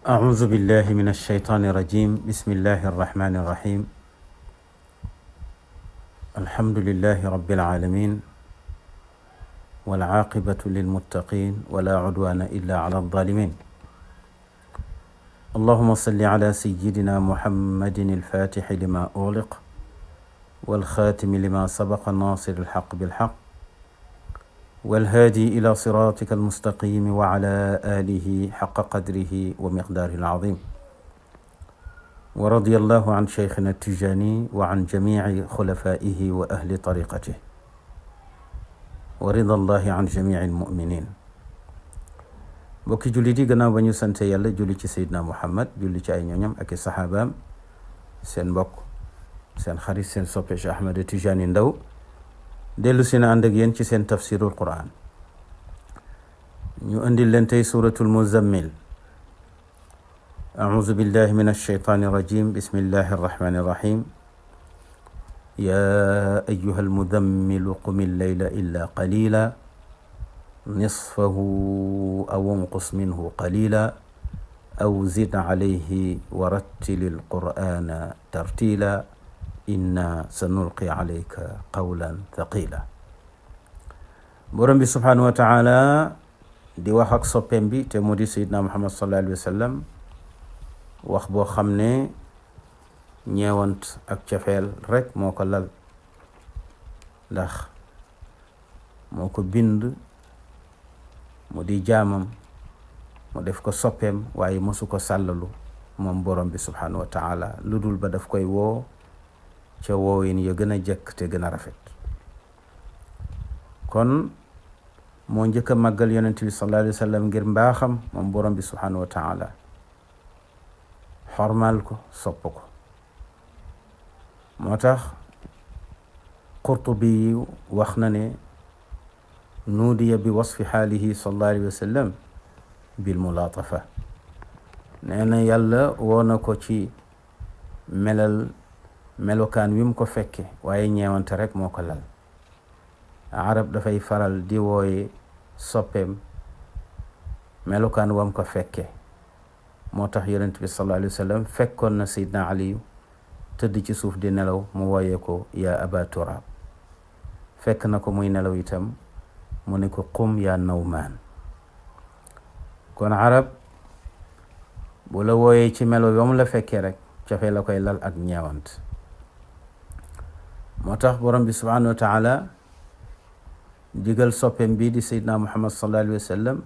أعوذ بالله من الشيطان الرجيم. بسم الله الرحمن الرحيم. الحمد لله رب العالمين، والعاقبة للمتقين، ولا عدوان إلا على الظالمين. اللهم صل على سيدنا محمد الفاتح لما أغلق والخاتم لما سبق الناصر الحق بالحق والهادي إلى صراطك المستقيم وعلى آله حق قدره ومقداره العظيم. ورضي الله عن شيخنا التجاني وعن جميع خلفائه وأهل طريقته، ورضا الله عن جميع المؤمنين. bokki jullit yi gannaaw ba ñu sante yàlla julli ci Seydina Muhammad, julli ci ay ñoñam ak i saxaabaam, seen mbokk seen xarit seen soppe Cheikh Ahmed Tijani Ndaw dellu si na ànd ak yéen ci seen tafsirul Quran. ñu indil leen tey suratul Muzammil. أعوذ بالله من الشيطان الرجيم. بسم الله الرحمن الرحيم. يا أيها المزمل قم الليل إلا قليلا نصفه أو انقص منه قليلا أو زد عليه ورتل القرآن ترتيلا إنا سنلقي عليك قولا ثقيلا. borom bi subhanahu wa taala di wax ak soppeem bi te mu di Seydina Muhammad sallallahu alayhi wa sallam, wax boo xam ne ñeewant ak cofeel rek moo ko lal, ndax moo ko bind mu di jaamam, mu def ko soppeem, waaye mosu ko sàllalu moom borom bi subhanahu wa taala lu dul ba daf koy woo ca woowin ya gën a jekk te gën a rafet. kon moo njëkk a màggal yonent bi sallallahu alayhi wa sallam ngir mbaaxam moom borom bi subhanahu wa taala, xormaal ko, sopp ko. moo tax Qurtubi wax na ne nuudiya bi wasfi xaalihi sallallahu alayhi wa sallam bil mulaatafa. nee na yàlla woo na ko ci melokaan wi mu ko fekke, waaye ñeewante rek moo ko lal. arab dafay faral di wooye soppeem melokaan wam ko fekke. moo tax yonent bi sallallahu alayhi wa sallam fekkoon na Seydina Aliyu tëdd ci suuf di nelaw, mu wooyee ko yaa aba Turaab. fekk na ko muy nelaw itam mu ne ko qum yaa Nawmaan. kon arab bu la wooyee ci melo ba mu la fekkee rek cofee la koy lal ak ñeewant. moo tax borom bi subhanahu wa taala digal soppeem bii di Seydina Muhammad sallallahu alayhi wa sallam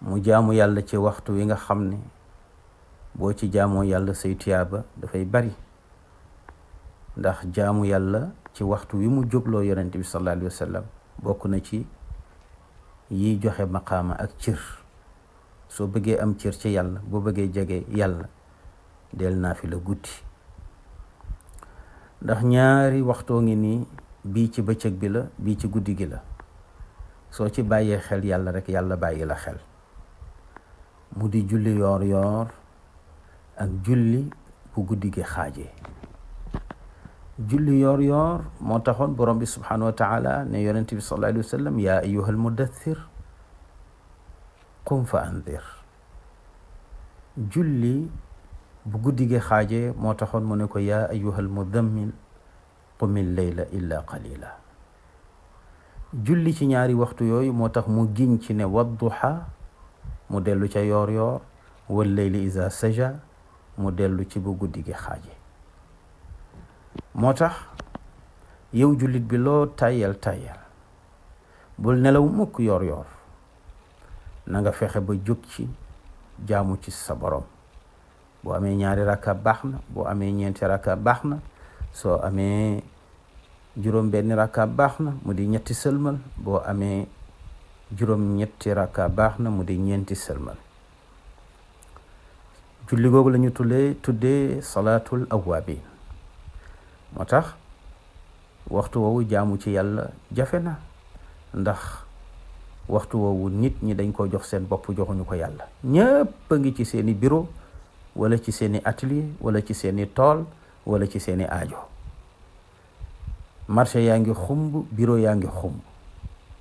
mu jaamu yàlla ci waxtu wi nga xam ne boo ci jaamoo yàlla say tuyaaba dafay bari, ndax jaamu yàlla ci waxtu wi mu jógloo yonent bi sallallahu alayhi wa sallam bokk na ci yi joxe maqaama ak cër. soo bëggee am cër ci yàlla, boo bëggee jege yàlla, del naafila guddi, ndax ñaari waxtoo ngi nii, bii ci bëccëg bi la, bii ci guddi gi la. soo ci bàyyee xel yàlla rek yàlla bàyyi la xel. mu di julli yoor yoor ak julli bu guddi gi xaajee. julli yoor yoor moo taxoon borom bi subhanahu wa taala ne yonent bi sallallahu alayhi wa sallam yaa ayyuhal mudaththir qum fa anzir. julli bu guddi gi xaajee moo taxoon mu ne ko yaa ayyuhal mudammil qumil layla illa qalila. julli ci ñaari waxtu yooyu moo tax mu giñ ci ne wadduha, mu dellu ca yoor yoor, wal layli iza saja, mu dellu ci bu guddi gi xaaje. moo tax yow jullit bi loo tàyyal bul nelaw mukk yoor yoor, na nga fexe ba jóg ci jaamu ci sa borom. boo amee ñaari rakka baax na, boo amee ñeenti rakka baax na, soo amee juróom benni rakka baax na mu di ñetti sëlmal, boo amee juróom ñetti rakka baax na mu di ñeenti sëlmal. julli googu la ñu tuddee salaatul awwaabin. moo tax waxtu woowu jaamu ci yàlla jafe na, ndax waxtu woowu nit ñi dañ ko jox seen bopp, joxuñu ko yàlla. ñëpp a ngi ci seeni bureau wala ci seeni atelier wala ci seeni tool wala ci seeni aajo. marché yaa ngi xumb, bureau yaa ngi xumb,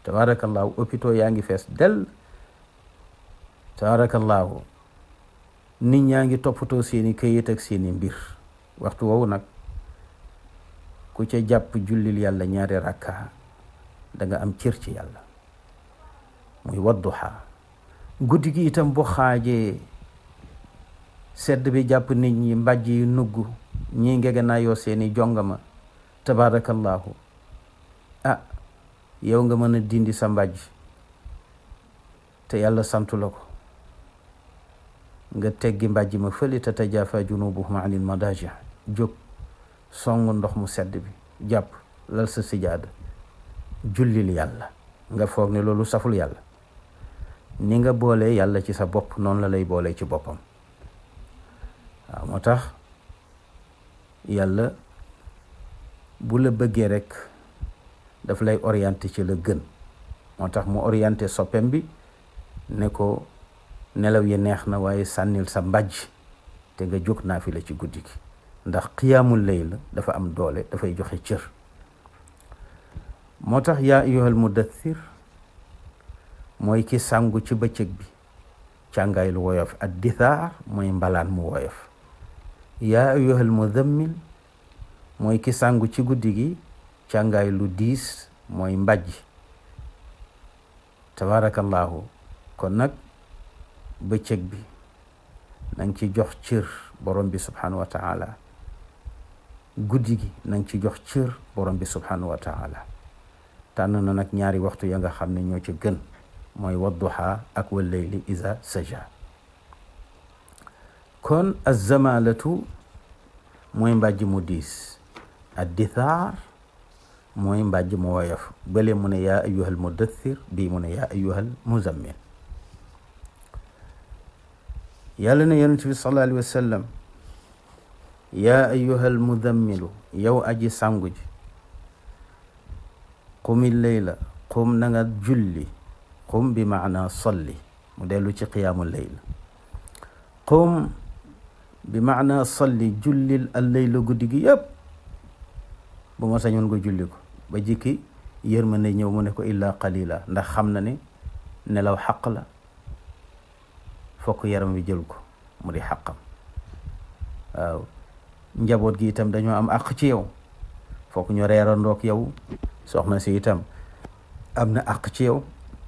tabarakallahu hôpitaux yaa ngi fees del, tabarakallahu nit ñaa ngi toppatoo seeni këyit ak seeni mbir. waxtu woowu nag ku ca jàpp jullil yàlla ñaari rakka da nga am cër ci yàlla, muy wadduha. guddi gi itam bu xaajee sedd bi jàpp nit ñi, mbàjj yi nugg, ñii ngegenaayoo seeni jongama, tabarakallahu, yow nga mën a dindi sa mbàjj te yàlla santu la ko, nga teggi mbàjj ma fële, tatajaafaa junubuhum anil madaaji, jóg songu ndox mu sedd bi, jàpp lal sa sijaada, jullil yàlla. nga foog ne loolu saful yàlla. ni nga boolee yàlla ci sa bopp noonu la lay boolee ci boppam. waaw moo tax yàlla bu la bëggee rek daf lay orienté ci la gën. moo tax mu orienté soppem bi ne ko nelaw yi neex na waaye sànnil sa mbàjj te nga jóg naafila ci guddi gi, ndax qiyaamul layl dafa am doole, dafay joxe cër. moo tax yaa ayyuhal mudaththir mooy ki sangu ci bëccëg bi càngaay lu woyof, ad dithaar mooy mbalaan mu woyof. yaa ayyuhal muzammil mooy ki sangu ci guddi gi càngaay lu diis, mooy mbàjj. tabarakallahu. kon nag bëccëg bi nang ci jox cër borom bi subhanahu wa taala, guddi gi nang ci jox cër borom bi subhanahu wa taala. tànn na nag ñaari waxtu ya nga xam ne ñoo ci gën, mooy wadduha ak wal layli iza saja. kon azzamalatu mooy mbàjj mu diis, addithaar mooy mbàjj mu woyof. bële mu ne yaa ayyuhal mudaththir, bii mu ne yaa ayyuhal muzammil. yàlla ne yonent bi sallallahu alayhi wa sallam, yaa ayyuhal muzammilu, yow aji sangu ji, qumil layla, qum na nga julli. qum bi maana salli, mu dellu ci qiyaamul layl. qum bi maana salli, jullil al layla, guddi gi yëpp. bu ma sañoon nga julli ko ba jikki yërmande ñëw mu ne ko illa qalila, ndax xam na ne nelaw xaq la, fokk yaram wi jël ko, mu di xaqam. waaw njaboot gi itam dañoo am àq ci yow, fokk ñu reerandoog yow. soxna si itam am na àq ci yow,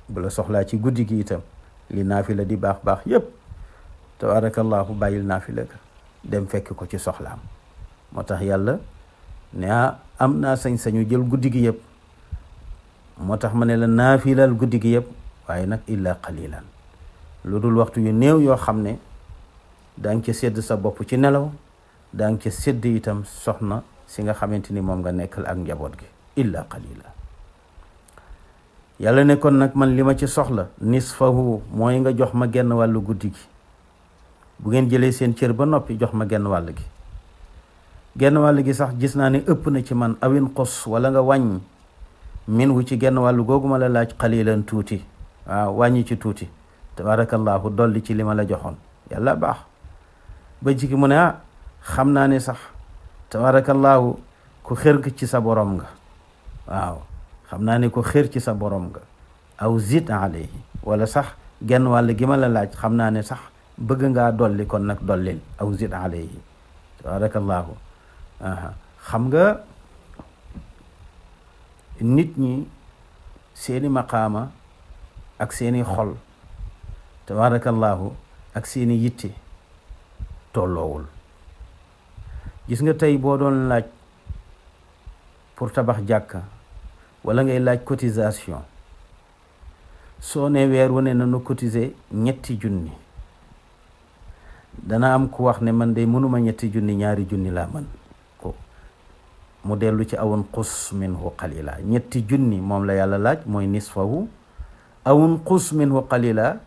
bu la soxlaa ci guddi gi itam li naafila di baax baax yépp, tabarakallahu, bàyyil naafila ka dem fekk ko ci soxlaam. moo tax yàlla ne am naa sañ-sañu jël guddi gi yëpp, moo tax ma ne la naafilal guddi gi yëpp, waaye nag illa qalilan, lu dul waxtu yu néew yoo xam ne daa ngi ca sédd sa bopp ci nelaw, daa ngi ca sédd itam soxna si nga xamante ni moom nga nekkal ak njaboot gi, illa qalila. yàlla ne kon nag man li ma ci soxla, nisfahu mooy nga jox ma genn wàllu guddi gi. bu ngeen jëlee seen cër ba noppi jox ma genn wàll gi. genn wàll gi sax gis naa ne ëpp na ci man, awin qos, wala nga wàññ min wu ci genn wàllu googu ma la laaj, qalilan tuuti. waaw wàññi ci tuuti, tabarakallahu, dolli ci li ma la joxoon. yàlla baax ba jiki mu ne xam naa ne sax tabarakallahu ku xër ci sa borom nga. waaw xam naa ne ku xër ci sa borom nga. aw zid alayhi, wala sax genn wàll gi ma la laaj xam naa ne sax bëgg ngaa dolli, kon nag dollil. aw zid alayhi, tabarakallahu. xam nga nit ñi seeni maqaama ak seeni xol, tabarakallahu, ak seeni yitte tolloowul. gis nga tey boo doon laaj pour tabax jàkka, wala ngay laaj cotisation, soo ne weer wu ne nanu cotiser 3 dana am ku wax ne man de mënuma 2 laa mën ko. mu dellu ci awun qus minhu qalila. 3 moom la yàlla laaj, mooy nisfahu. awun qus minhu qalila,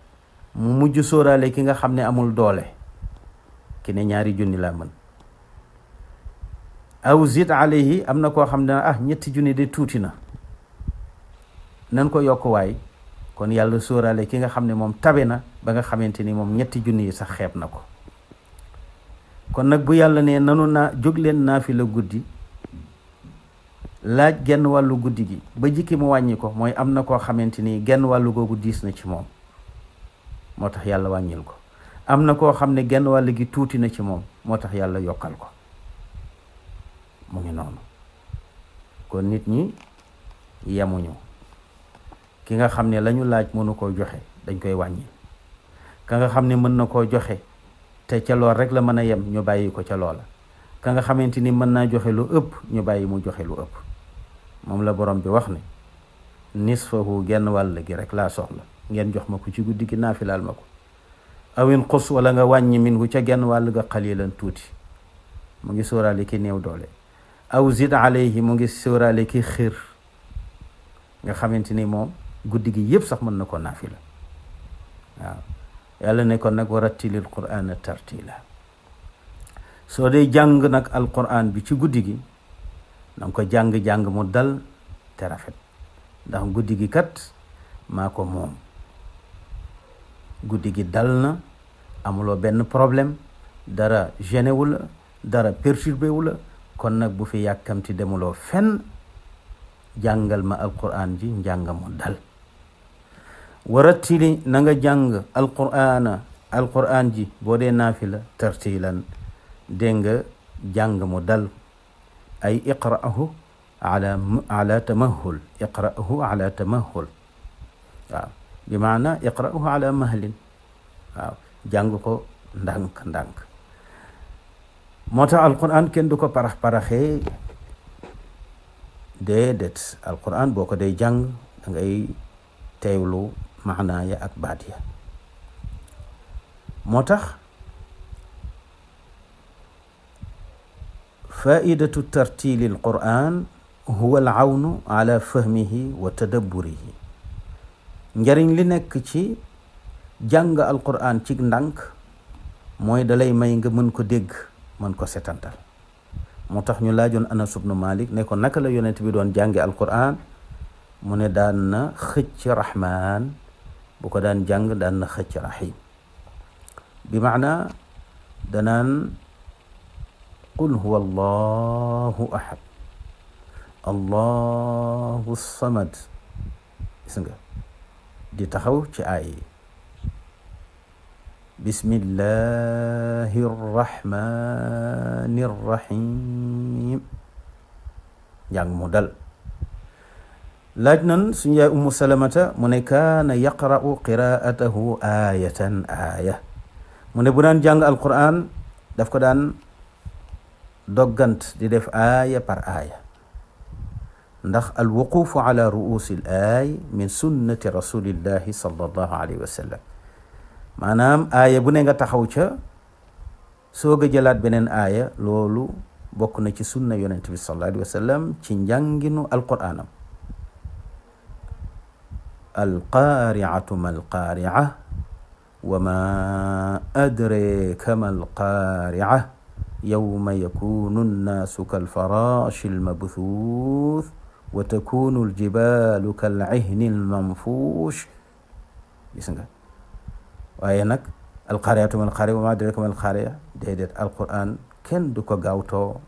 mu mujj sóoraale ki nga xam ne amul doole, ki ne 2 laa mën. aw zid alayhi, am na koo xam ne 3 de tuuti na, nan ko yokk waay. kon yàlla sóoraale ki nga xam ne moom tabe na ba nga xamante ni moom 3 yi sax xeeb na ko. kon nag bu yàlla ne nanu naa jóg leen naafila guddi, laaj genn wàllu guddi gi ba jikki mu wàññi ko, mooy am na koo xamante ni genn wàllu googu diis na ci moom, moo tax yàlla wàññil ko. am na koo xam ne genn wàll gi tuuti na ci moom moo tax yàlla yokkal ko. mu ngi noonu kon nit ñi yemuñu. ki nga xam ne lañu laaj mënu koo joxe dañ koy wàññi, ka nga xam ne mën na koo joxe te ca lool rek la mën a yem ñu bàyyi ko ca loola, ka nga xamante ni mën naa joxe lu ëpp ñu bàyyi mu joxe lu ëpp. moom la borom bi wax ne nisfahu genn wàll gi rek laa soxla ngeen jox ma ko ci guddi gi naafilaal ma ko, awin xus wala nga wàññi minhu ca genn wàll ga qalilan tuuti, mu ngi sóoraale ki néew doole, aw zid alayhi mu ngi sóoraale ki xir nga xamante ni moom guddi gi yëpp sax mën na ko naafila. waaw yàlla ne ko nag warattilil qur'ana tartila. soo dee jàng nag alquran bi ci guddi gi nanga ko jàng-jàng mu dal te rafet, ndax guddi gi kat maa ko moom. guddi gi dal na, amuloo benn problème, dara gêné wu la, dara perturbé wu la, kon nag bu fi yàkkamti demuloo fenn, jàngal ma alquran ji njàng mu dal. warattili na nga jàng alquran ji boo dee naafila tartilan, dégg nga jàng mu dal. ay iqra'ahu ala tamahul, iqra'ahu ala tamahul. waaw bi maana iqra'ahu ala mahlin. waaw jàng ko ndànk-ndànk. moo tax alquran kenn du ko parax-paraxee, déedéet. alquran boo ko day jàng da ngay teewlu maanaa ya ak baat ya. moo tax faidatu tartili alquran huwa alawnu ala fahmihi wa tadabburihi. njariñ li nekk ci jàng alquran ci ndànk mooy dalay may nga mën ko dégg, mën ko setantal. moo tax ñu laajoon Anas ibnu Malik ne ko naka la yonent bi doon jànge alquran, mu ne daan na xëcc rahman, bu ko daan jàng daan na xëcc rahim. bi maana danaan qul huwa allahu ahad allahu samad. gis nga di taxaw ci aay yi bismillahi rrahmani rrahim, njàng mu dal. laaj nan suñu yaay ummu salamata mu ne kaana yaqra'u qiraatahu ayatan aya. mu ne bu daan jàng alquran daf ko daan doggant di def aaya par aaya, ndax alwuqufu ala ru'usi l aay min sunnati rasulillahi sallallahu alayhi wa sallam. maanaam aaya bu ne nga taxaw ca soog a jëlaat beneen aaya, loolu bokk na ci sunna yonent bi sallallahu alayhi wa sallam ci njànginu alquranam. alqaari'atu mal qaari'a wa ma adraka mal qaari'a yawma yakunu nnaasu kal faraashi lmabthuuth wa takunu ljibaalu kal ihni lmanfuush. gis nga waaye nag alqaari'atu mal qaari'a wa ma adraka mal qaari'a, déedéet. alquran kenn du ko gaawtoo,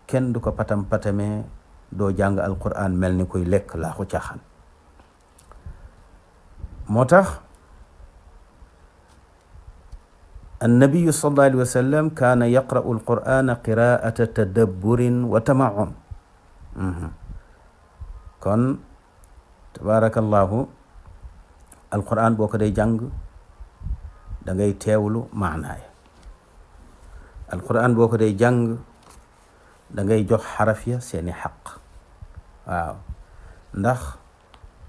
kenn du ko patam-patame, doo jàng alquran mel ni kuy lekk laaxu caaxaan. moo tax annabiyu sallallahu alayhi wa sallam kaana yaqra'u alqur'ana qiraa'ata tadabburin wa tama'un. kon tabaarakallahu alquran boo ko day jàng da ngay teewlu maanaay. alquran boo ko day jàng da ngay jox xaraf ya seeni xaq. waaw ndax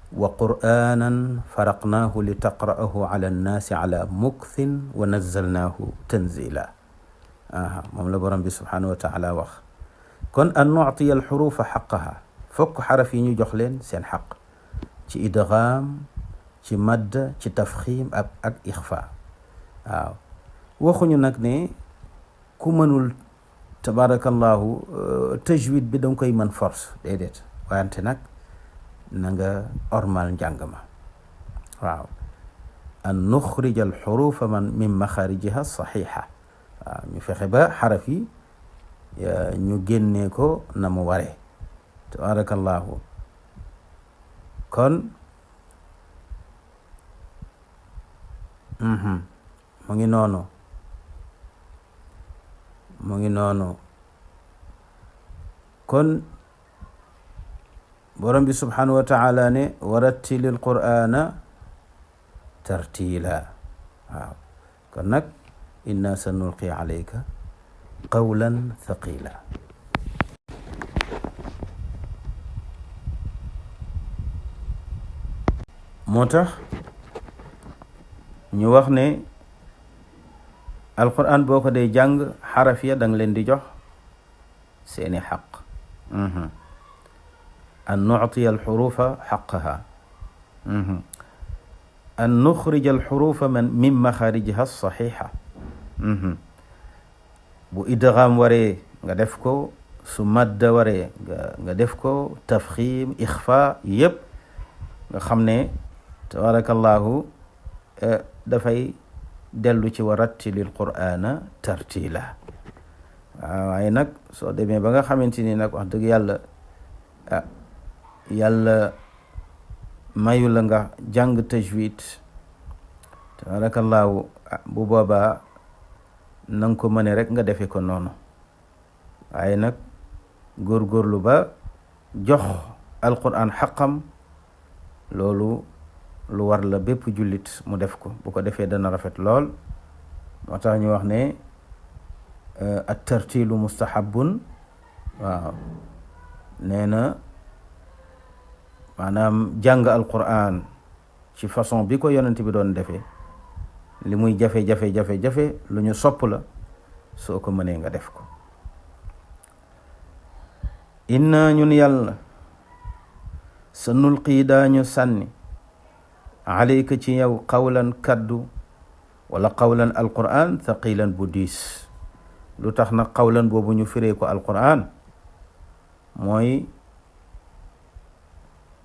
wa qur'anan faraqnaahu li taqra'ahu ala nnaasi ala mukthin wa nazzalnaahu tanzila. moom la borom bi subhanahu wa taala wax. kon an nu'tiya alxurufa xaqaha, fokk xaraf yi ñu jox leen seen xaq ci idgaam, ci madd, ci tafxiim ak ixfa. waaw waxuñu nag ne ku mënul tabarakallahu tajwid bi danga koy mën force, déedéet. wante nag na nga ormal njàng ma. waaw an nuxrija alxurufa min maxaarijiha saxiixa. waaw ñu fexe ba xaraf yi ñu génnee ko na mu waree, tabarakallahu. kon mu ngi noonu kon borom bi subhanahu wa taala ne warattilil qur'ana tartila waaw kon nag inna sanulqi alayka qawlan thaqila moo tax ñu wax ne alquran boo ko dee jàng xaraf ya danga leen di jox seeni xaq an nuctiya alxurufa xaqaha an nuxrija alxurufa min maxaarijiha saxiixa bu idgaam waree nga def ko su madda waree nga def ko tafxiim ixfa yépp nga xam ne tabarakallahu dafay dellu ci wa rattilil qur'ana tartila waaye nag soo demee ba nga xamante ni nag wax dëgg yàlla yàlla mayu la nga jàng tajwid tabarakallahu bu boobaa nanga ko mëne rek nga defe ko noonu waaye nag góorgóorlu ba jox alquran xaqam loolu lu war la bépp jullit mu def ko bu ko defee dana rafet lool moo tax ñu wax ne at tartilu mustahabun waaw nee na maanaam jàng alquran ci façon bi ko yonent bi doon defee li muy jafe-jafe lu ñu sopp la soo ko mënee nga def ko inna ñun yàlla sa nulqii daañu sànni alayka ci yow qawlan kaddu wala qawlan alquran thaqilan bu diis lu tax nag qawlan boobu ñu firee ko alquran mooy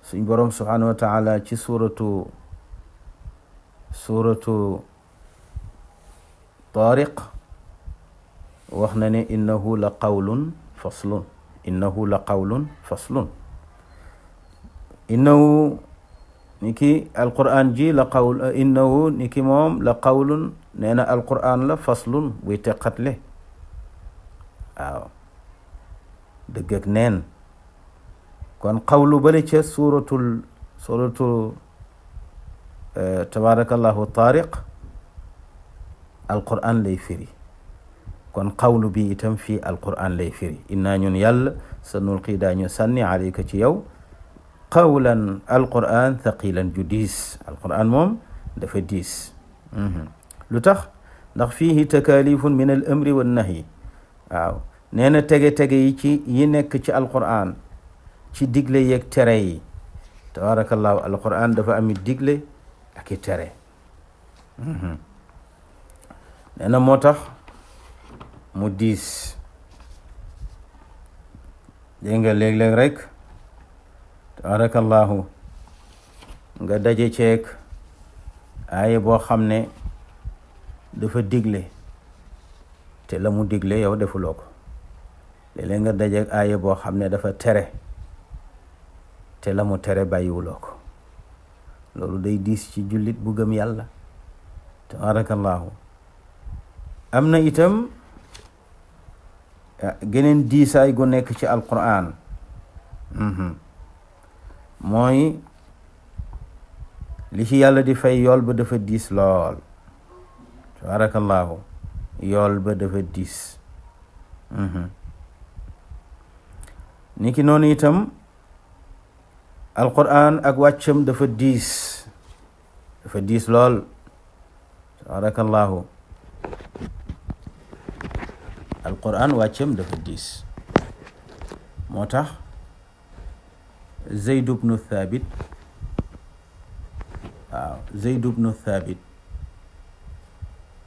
suñ boroom subhanahu wa taala ci suratu Taariq wax na ne innahu la qawlun faslun innahu niki alquran ji la qawl innahu niki moom la qawlun nee na alquran la faslun buy teqatle waaw dëgg ak neen kon qawlu bale ca suratu tabarakallahu Taariq alquran lay firi kon qawlu bi itam fii alquran lay firi inna ñun yàlla sa nulqi daañu sànni alayka ci yow qawlan alquran thaqilan ju diis alquran moom dafa diis lu tax ndax fiihi takalifun min al amri wan nahyi waaw nee na tege-tege yi ci yi nekk ci alquran ci digle yeeg tere yi tabarakallahu alquran dafa ami digle ak i tere nee na moo tax mu diis dégg nga léeg-léeg rek tabarakallahu nga daje ceeg aaya boo xam ne dafa digle te la mu digle yow defuloo ko léeg-léeg nga dajeeg aaya boo xam ne dafa tere te la mu tere bàyyiwuloo ko loolu day diis ci jullit bu gëm yàlla tabarakallahu am na itam geneen diisaay gu nekk ci alquran mooy li ci yàlla di fay yool ba dafa diis lool tabarakallahu yool ba dafa diis niki noonu itam alquran ak wàccam dafa diis lool tabarakallahu alquran wàccam dafa diis moo tax Zayd ibnu Thabit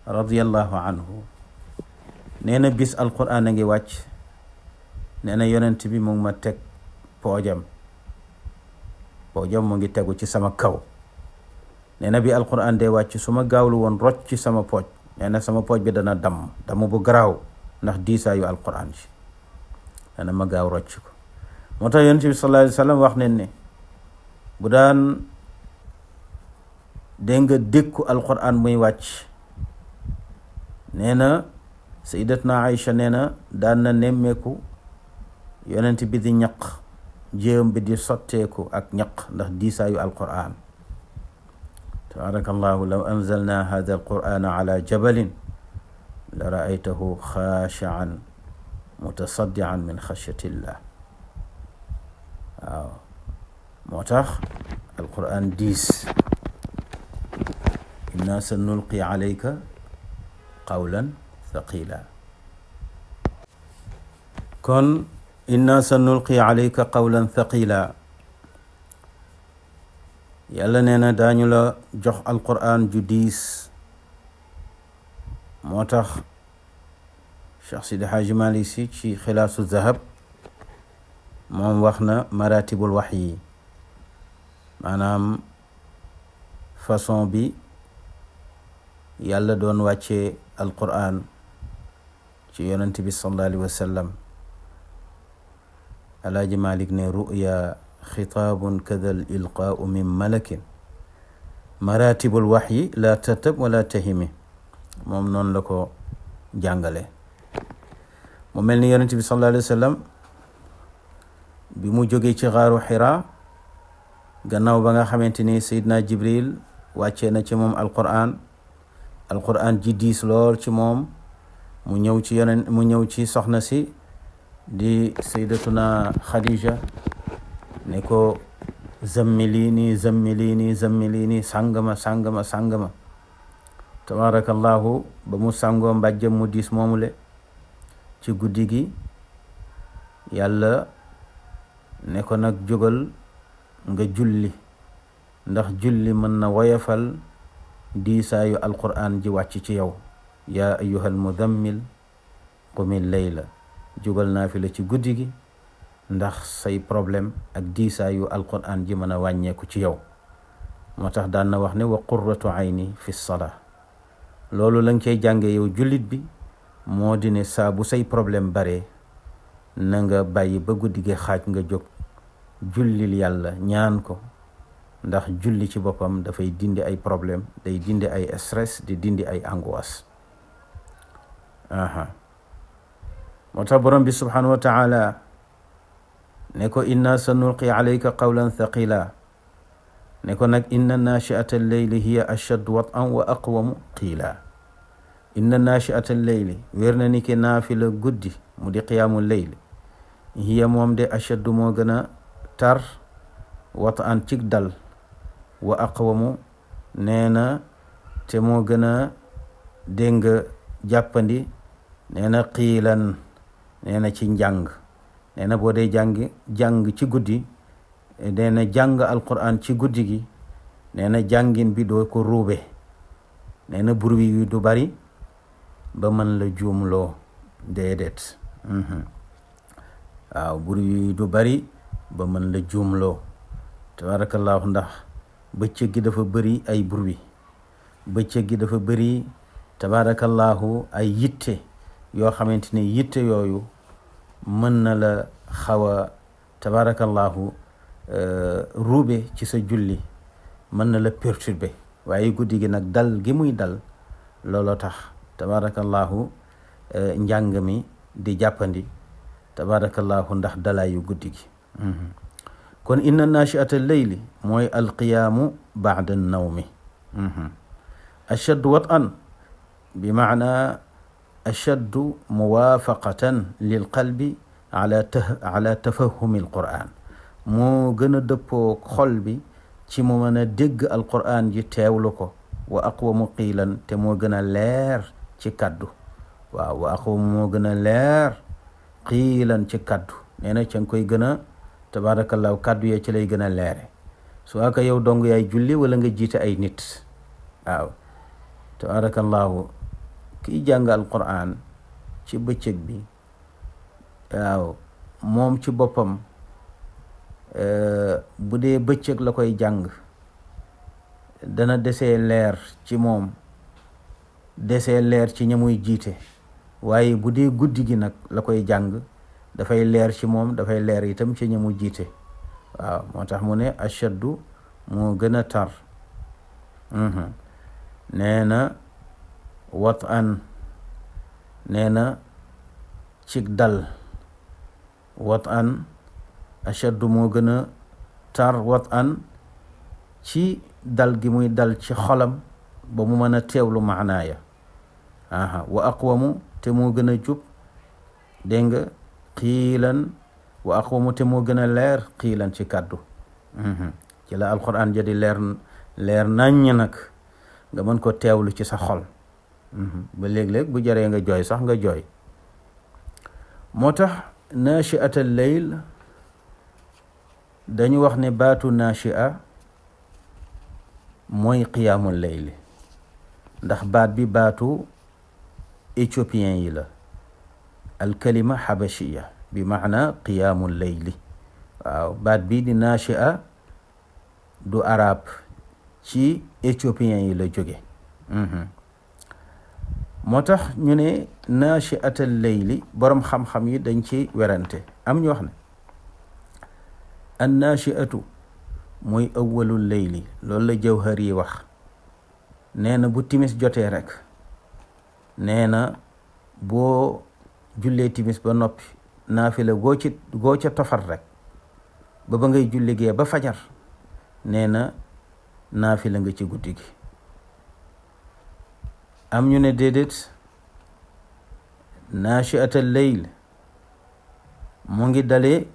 radiyallahu anhu nee na bis alquran a ngi wàcc nee na yonent bi mu ngi ma teg poojam mu ngi tegu ci sama kaw nee na bi alquran dee wàcc su ma gaawlu woon rocc ci sama pooj nee na sama pooj bi dana damm bu garaaw ndax diisaayu alquran ci nee na ma gaaw rocc ko moo tax yonent bi sallallahu alayhi wa sallam wax ne bu daan dégg nga dékku alquran muy wàcc nee na sayyidatna Aïcha nee na daan na nemmeeku yonent bi di ñaq jéem bi di sotteeku ak ñaq ndax diisaayu alquran. tabaarakallahu law anzalna hada alqurana ala jabalin la raaytahu xaashian mutasaddian min xashyatillah. waaw moo tax alquran diis. inna sa nulqi alayka qawlan thaqila. kon inna sa nulqi alayka qawlan thaqila, yàlla nee na daañu la jox alquran ju diis. moo tax Cheikh Sidi Haaji Malik Si ci xilaasu zahab moom wax na maratibul waxyi, maanaam façon bi yàlla doon wàccee alquran ci yonent bi sallallahu alayhi wa sallam. alaaji Malik ne ruya xitaabun kadal ilqaau min malakin maratibul waxyi la tatab wala tahimi. moom noonu la ko jàngale. mu mel ni yonent bi sallallahu alayhi wa sallam bi mu jógee ci xaaru Xiraa gannaaw ba nga xamante ni Seydina Jibril wàccee na ci moom alquran ji diis lool ci moom. mu ñëw ci soxna si di sayyidatuna Khadija ne ko zammilini zammilini zammilini sàngama sàngama sàngama. tabarakallahu ba mu sàngoo mbàjjam mu diis moomule ci guddi gi, yàlla ne ko nag jógal nga julli, ndax julli mën na woyafal diisaayu alquran ji wàcc ci yow. yaa ayyuhal mudammil qumil layla, jógal naa fi la ci guddi gi ndax say problème ak diisaayu alquran ji mën a wàññeeku ci yow. moo tax daan na wax ne wa qurratu ayni fi salaa. loolu la nga cay jànge yow jullit bi moo di ne saa bu say problème bare na nga bàyyi ba guddi gi xaaj nga jóg jullil yàlla ñaan ko, ndax julli ci boppam dafay dindi ay problème, day dindi ay stress, di dindi ay angoisse. moo tax borom bi subhanahu wa taala ne ko inna sa nulqi alayka qawlan thaqila, ne ko nag inna nachiata alleyli hiya ashaddu wat'an wa aqwamu qiila. inna nachiata alleyli wér na ni ki naafila guddi mu di qiyaamu leyli, hiya moom de ashaddu moo gën a tar wat'an cig dal, wa aqwamu nee na te moo gën a déng jàppandi, nee na qiilan nee na ci njàng. nee na boo dee jàng ci guddi, nee na jàng alquran ci guddi gi, nee na jàngin bi doo ko ruube, nee na bruit yi du bari ba mën la juumloo, déedéet. waaw bruit yi du bari ba mën la juumloo. tabarakallahu ndax bëccëg gi dafa bëri ay bruit, bëccëg gi dafa bëri tabarakallahu ay yitte yoo xamante ne yitte yooyu mën na la xaw a tabarakallahu ruube ci sa julli, mën na la perturber. waaye guddi gi nag dal gi muy dal looloo tax tabarakallahu njàng mi di jàppandi tabarakallahu ndax dalaayu guddi gi. kon inna nachiata leyli mooy alqiyaamu baada nawmi. ashaddu wat'an bi maana ashaddu muwaafaqatan lil qalbi ala tafahumi alquran, moo gën a dëppoo xol bi ci mu mën a dégg alquran ji teewlu ko. wa aqwamu qiilan te moo gën a leer ci kaddu. waaw wa aqwamu moo gën a leer qiilan ci kaddu, nee na ca nga koy gën a tabarakallahu kaddu yee ci lay gën a leere. su aka yow dong yaay julli wala nga jiite ay nit, waaw tabarakallahu kiy jàng alquran ci bëccëg bi, waaw moom ci boppam bu dee bëccëg la koy jàng dana desee leer ci moom, desee leer ci ñamuy jiite. waaye bu dee guddi gi nag la koy jàng dafay leer ci moom, dafay leer itam ci ñamu jiite. waaw moo tax mu ne ashaddu moo gën a tar. nee na wat'an nee na cig dal wat an ashaddu moo gën a tar wat an ci dal gi muy dal ci xolam ba mu mën a teewlu maanaaya wa aqwamu te moo gën a jub dégg nga qiilan wa aqwamu te moo gën a leer qiilan ci kàddu ci la alquran jadi leer naññ nag nga mën ko teewlu ci sa xol ba léeg-léeg bu jaree nga jooy sax nga jooy moo tax nachiata leyl dañu wax ne baatu nachia mooy qiyaamul leyli ndax baat bi baatu éthiopien yi la alkalima xabashiya bi maana qiyaamul leyli waaw baat bi di nachia du arab ci éthiopien yi la jóge moo tax ñu ne nachiatal leyli boroom xam-xam yi dañ ci werante am ñu wax ne an nachiatu mooy awwalul leyli loolu la Jawhari yi wax nee na bu timis jotee rek nee na boo jullee timis ba noppi naafila goo ca tofar rek ba ngay julli gee ba fajar nee na naafila nga ci guddi gi am ñu ne déedéet nachiatal leyl mu ngi dale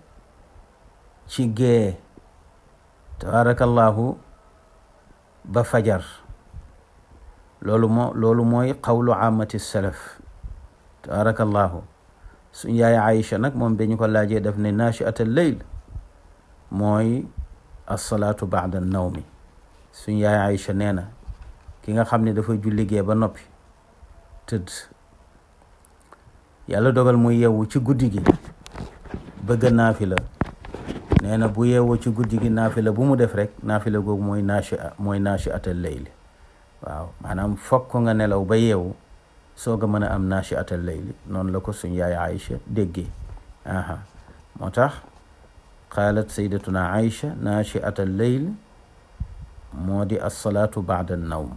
ci gee tabarakallahu ba fajar loolu mooy qawlu amati salaf tabarakallahu suñ yaay Aïcha nag moom dañu ko laajee daf ne nachiatal leyl mooy assalaatu baada nawmi suñ yaay Aïcha nee na ki nga xam ne dafa julli gee ba noppi tëdd yàlla dogal muy yeewu ci guddi gi bëgg naafila nee na bu yeewoo ci guddi gi naafila bu mu def rek naafila googu mooy nachiatal leyli waaw maanaam fokk nga nelaw ba yeewu soog a mën a am nachiatal leyli noonu la ko suñ yaay Aïcha déggee moo tax qaalat sayyidatuna Aïcha nachiatal leyli moo di assalaatu baada nawm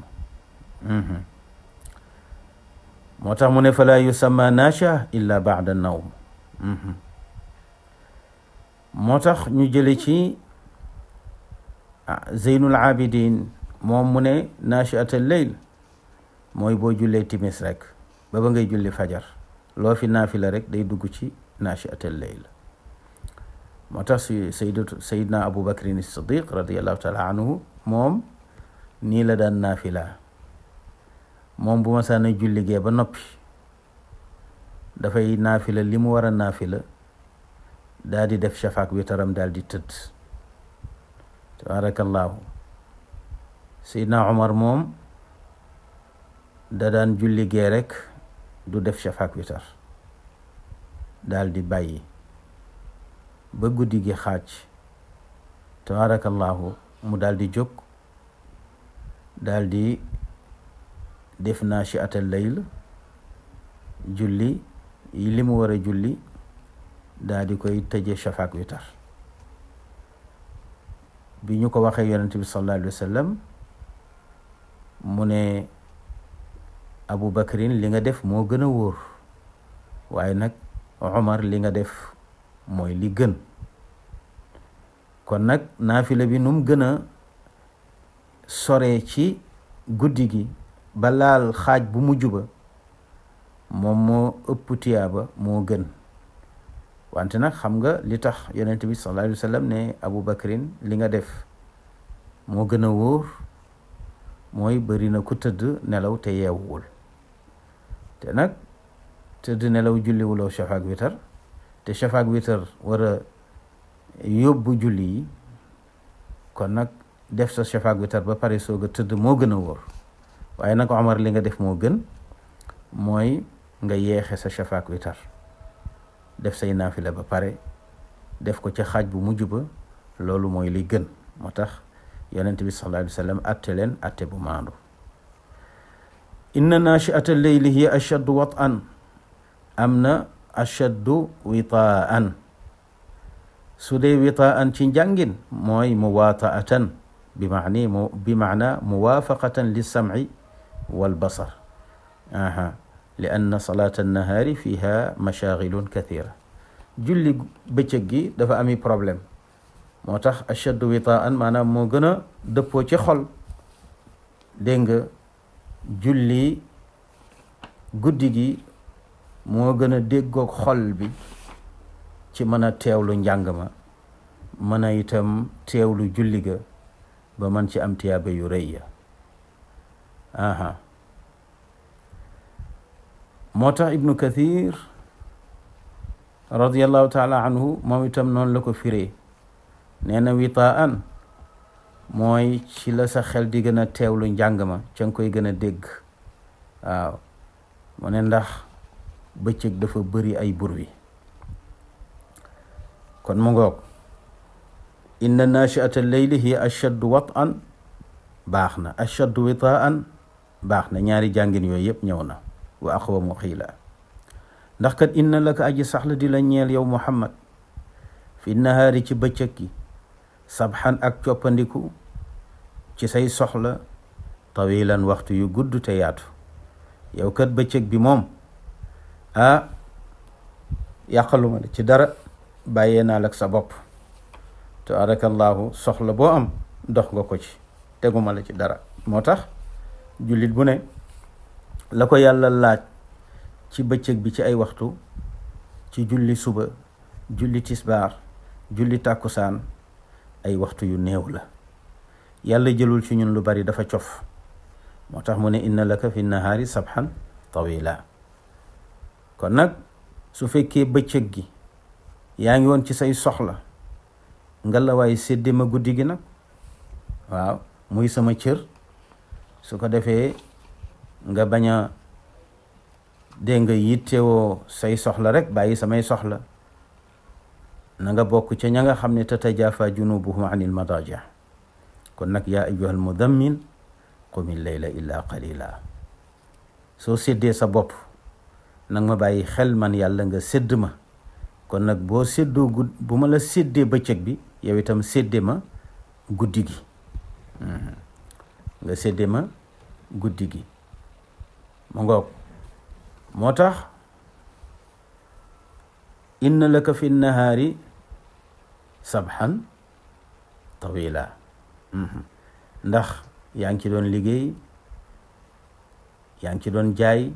moo tax mu ne falaa yusamma nachia illa baada nawm moo tax ñu jële ci Zeynul Abidin moom mu ne nachiatal leyl mooy boo jullee timis rek ba ngay julli fajar loo fi naafila rek day dugg ci nachiatal leyl moo tax sayidna Abu Bakrin as-Siddiq radiallahu taala anhu moom nii la daan naafila moom bu ma saana julli gee ba noppi dafay naafila li mu war a naafila daal di def shafaak witaram daal di tëdd tabarakallahu Seydina Omar moom da daan julli gee rek du def shafaak witar daal di bàyyi ba guddi gi xaaj tabarakallahu mu daal di jóg daal di def nachiatal leyl julli yi li mu war a julli daal di koy tëje shafaak witar bi ñu ko waxee yonent bi sallallahu alayhi wa sallam mu ne Abu Bakrin li nga def moo gën a wóor waaye nag Omar li nga def mooy li gën kon nag naafila bi nu mu gën a sore ci guddi gi ba laal xaaj bu mujj ba moom moo ëpp tiyaaba moo gën wante nag xam nga li tax yonent bi sallallahu alayhi wa sallam ne Abu Bakrin li nga def moo gën a wóor mooy bëri na ku tëdd nelaw te yeewuwul te nag tëdd nelaw julliwuloo shafaak witar te shafaak witar war a yóbbu julli yi kon nag def sa shafaak witar ba pare soog a tëdd moo gën a wóor waaye nag Omar li nga def moo gën mooy nga yeexe sa shafaak witar def say naafila ba pare def ko ca xaaj bu mujj ba loolu mooy li gën moo tax yonent bi sallallahu alayhi wa sallam atte leen atte bu maandu inna nachiata leyli hiya ashaddu wat'an am na ashaddu witaan su dee witaan ci njàngin mooy muwaataatan bi maana muwaafaqatan li sam'i wal basar li anna salaata annahaari fiha mashaghilun kathira julli bëccëg gi dafa ami problème moo tax ashaddu witaan maanaam moo gën a dëppoo ci xol dégg nga julli guddi gi moo gën a déggoog xol bi ci mën a teewlu njàng ma mën a itam teewlu julli ga ba man ci am tiyaaba yu rëy ya moo tax ibnu kathir radiallahu taala anhu moom itam noonu la ko firee nee na witaan mooy ci la sa xel di gën a teewlu njàng ma ca nga koy gën a dégg waaw mu ne ndax bëccëg dafa bëri ay bruit kon mu ngoog inna nachiata leyli hiya ashaddu watan baax na ashaddu witaan baax na ñaari jàngin yooyu yëpp ñëw na wa aqwamu xiila ndax kat inna laka aji saxla di la ñeel yow muhammad fi nahaari ci bëccëg gi sabxan ak coppandiku ci say soxla tawilan waxtu yu gudd te yaatu yow kat bëccëg bi moom yàqaluma la ci dara bàyyee naa la ak sa bopp tabarakallahu soxla boo am dox nga ko ci teguma la ci dara moo tax jullit bu ne la ko yàlla laaj ci bëccëg bi ci ay waxtu ci julli suba julli tisbaar julli tàkkusaan ay waxtu yu néew la yàlla jëlul ci ñun lu bari dafa cof moo tax mu ne inna laka fi nahaari sabhan tawila kon nag su fekkee bëccëg gi yaa ngi woon ci say soxla nga la waaye sédde ma guddi gi nag waaw muy sama cër su ko defee nga bañ a dégg nga yittewoo say soxla rek bàyyi samay soxla na nga bokk ca ña nga xam ne tatajafa junubuhum anil madaji kon nag yaa ayyuhal mudammil qumil layla illa qalila soo séddee sa bopp nag ma bàyyi xel man yàlla nga sédd ma kon nag boo séddoo bu ma la séddee bëccëg bi yow itam séddee ma guddi gi nga séddee ma guddi gi mu ngoog moo tax inna laka fi nahaari sabhan tawila ndax yaa ngi ci doon liggéey yaa ngi ci doon jaay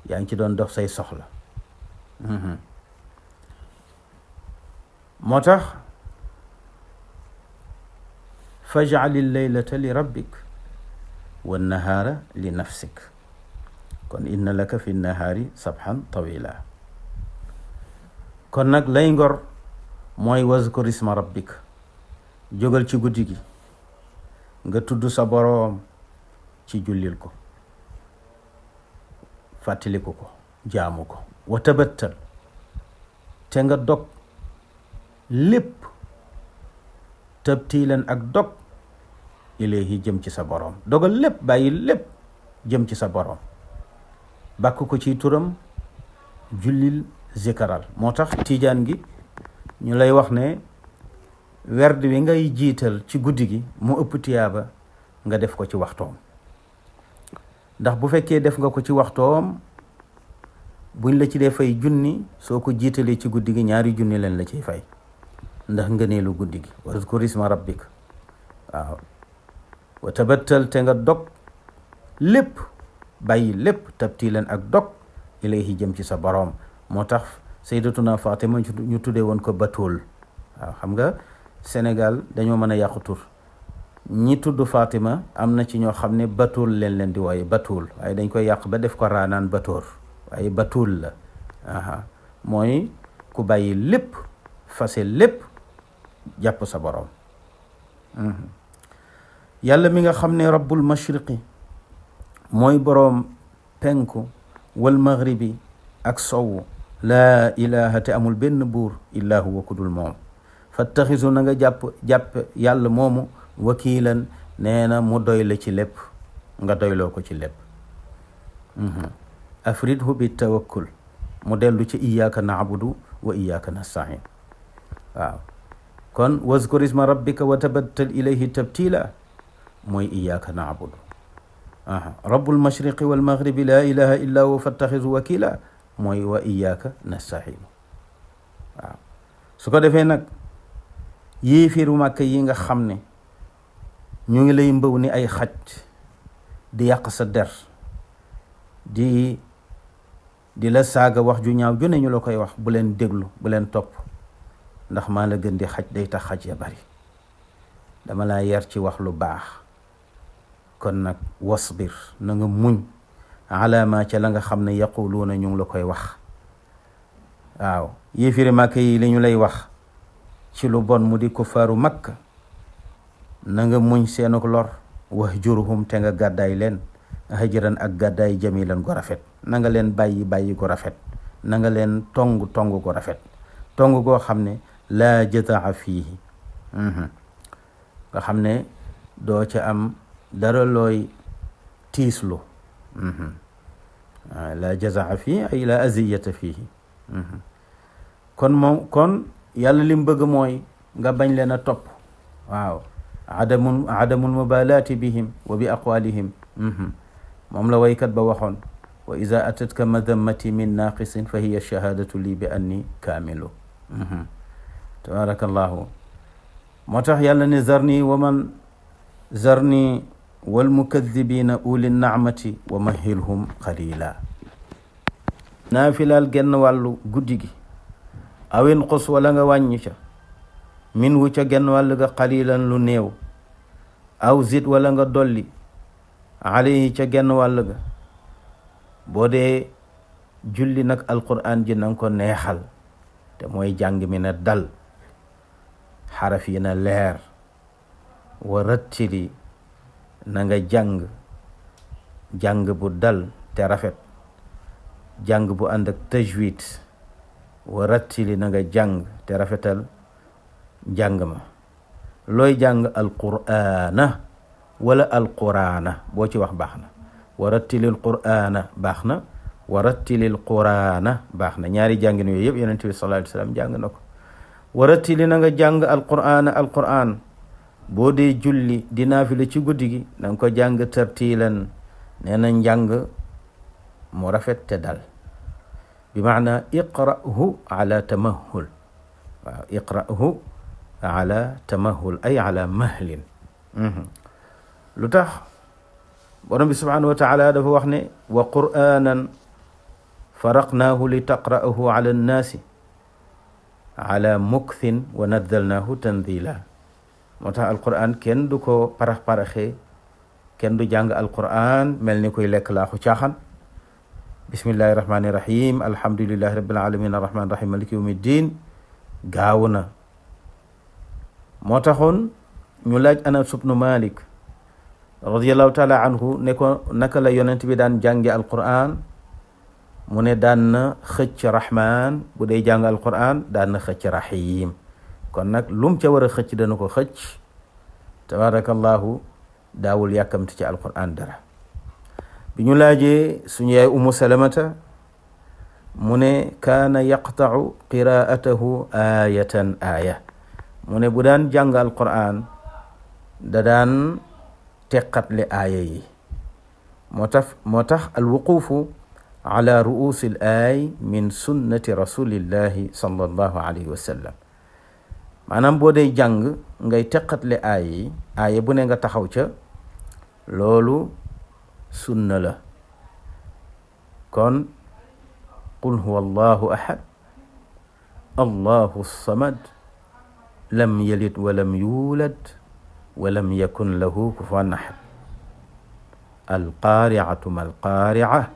yaa ngi ci doon dox say soxla moo tax faj'alil laylata li rabbik wan nahaara li nafsik kon inna laka fi nahaari sabhan tawila kon nag lay ngor mooy wazkur isma rabbik jógal ci guddi gi nga tudd sa boroom ci jullil ko fàttaliku ko jaamu ko wa tabattal te nga dog lépp tabtilan ak dog ilayhi jëm ci sa boroom dogal lépp bàyyi lépp jëm ci sa boroom bàkk ko ci turam jullil zikaral moo tax tiijaan gi ñu lay wax ne werd wi ngay jiital ci guddi gi mu ëpp tiyaaba nga def ko ci waxtoom ndax bu fekkee def nga ko ci waxtoom buñ la ci dee fay junni soo ko jiitalee ci guddi gi 2 junni leen la ciy fay ndax ngëneelu guddi gi wazkur isma rabbik waaw wa tabattal te nga dog lépp bàyyi lépp tabtilan ak dog ilayhi jëm ci sa boroom moo tax sayyidatuna Fatima ñu tuddee woon ko Batool waaw xam nga Sénégal dañoo mën a yàqu tur ñi tudd Fatima am na ci ñoo xam ne Batool leen di wooye Batool waaye dañ koy yàq ba def ko raanaan Batoor waaye Batool la mooy ku bàyyi lépp fase lépp jàpp sa boroom yàlla mi nga xam ne rabbul mashriqi mooy boroom penku wal maghribi ak sowu laa ilaha te amul benn buur illaa huwa kudul moom fattaxisu na nga jàpp yàlla moomu wakiilan nee na mu doy la ci lépp nga doyloo ko ci lépp afridhu bi tawakkul mu dellu ci iyyaka na'budu wa iyyaka nasta'in waaw kon wazkur isma rabbika wa tabattal ilayhi tabtila mooy iyyaka na'budu rabbul mashriqi wal maghribi laa ilaha illa huwa fattaxizu wakila mooy wa iyyaka nasta'iin. waaw su ko defee nag yéefiru màkk yi nga xam ne ñu ngi lay mbëw ni ay xaj di yàq sa der di la saaga wax ju ñaaw ju ne ñu la koy wax, bu leen déglu, bu leen topp, ndax maa la gën di xaj, day tax xaj ya bari. dama laa yar ci wax lu baax, kon nag wasbir, na nga muñ ala ma ca la nga xam ne yaquluuna ñu ngi la koy wax. waaw yéefiri màkk yi li ñu lay wax ci lu bon mu di kuffaaru makka, na nga muñ seenuk lor, wahjurhum te nga gàddaay leen hajran ak gàddaay jamilan gu rafet. na nga leen bàyyi gu rafet, na nga leen tong gu rafet, tong goo xam ne laa jataa fiihi, nga xam ne doo ca am dara looy tiislu. laa jataa fiihi ay laa aziyata fiihi. kon yàlla lim bëgg mooy nga bañ leen a topp. waaw adamul mubalaati bihim wa bi aqwalihim. moom la waykat ba waxoon, wa iza atatka madammati min naqisin fa hiya shahadatu li bi anni kaamilu. tabarakallahu. moo tax yàlla ne zarni wal mukadibina uli naamati wa mahilhum qalila. naafilaal genn wàllu guddi gi, awin xus wala nga wàññi ca, min wu ca genn wàll ga qalilan lu néew, aw zid wala nga dolli alayhi ca genn wàll ga. boo dee julli nag alquran ji nanga ko neexal, te mooy jàng mi na dal, xaraf yi na leer, wa rattili na nga jàng bu dal te rafet, jàng bu ànd ak tajwid. wa rattili na nga jàng te rafetal njàng ma. looy jàng alqur'ana wala alqur'ana, boo ci wax baax na. wa rattilil qur'ana baax na, wa rattilil qur'ana baax na. ñaari jàngin yooyu yëpp yonent bi sallallahu alayhi wa sallam jàng na ko. wa rattili na nga jàng alqur'an boo dee julli di naafila ci guddi gi, na nga ko jàng tartiilan, nee na njàng mu rafet te dal. bi maana iqra'hu ala tamahul. waaw iqra'hu ala tamahul ay ala mahlin. lu tax borom bi subhanahu wa taala dafa wax ne wa qur'anan faraqnaahu li taqra'ahu ala nnaasi ala mukthin wa nazzalnaahu tanzila. moo tax alquran kenn du ko parax-paraxee, kenn du jàng alquran mel ni koy lekk laaxu caaxaan. bismillahi rahmani rahim, alhamdulillahi rabbil alamin arrahmani rahim maliki yawmi ddin. gaaw na. moo taxoon ñu laaj Anas ibnu Malik radiyallahu taala anhu ne ko naka la yonent bi daan jànge alquran. mu ne daan na xëcc rahman, bu dee jàng alquran daan na xëcc rahim. kon nag lum ca war a xëcc dana ko xëcc. tabarakallahu, daawul yàkkamti ci alquran dara. bi ñu laajee suñu yaay Ummu Salamata, mu ne kaana yaqta'u qiraa'atahu ayatan aya. mu ne bu daan jàng alquran da daan teqatle aaya yi. moo tax alwuquufu ala ru'uusi al-aay min sunnati rasulillahi sallallahu alayhi wa sallam. maanaam boo dee jàng ngay teqatle aaya yi, aaya bu ne nga taxaw ca, loolu sunna la. kon qul huwa allahu ahad allahu samad lam yalid walam yulad walam yakun lahu kufuwan ahad. alqaari'atu mal qaari'a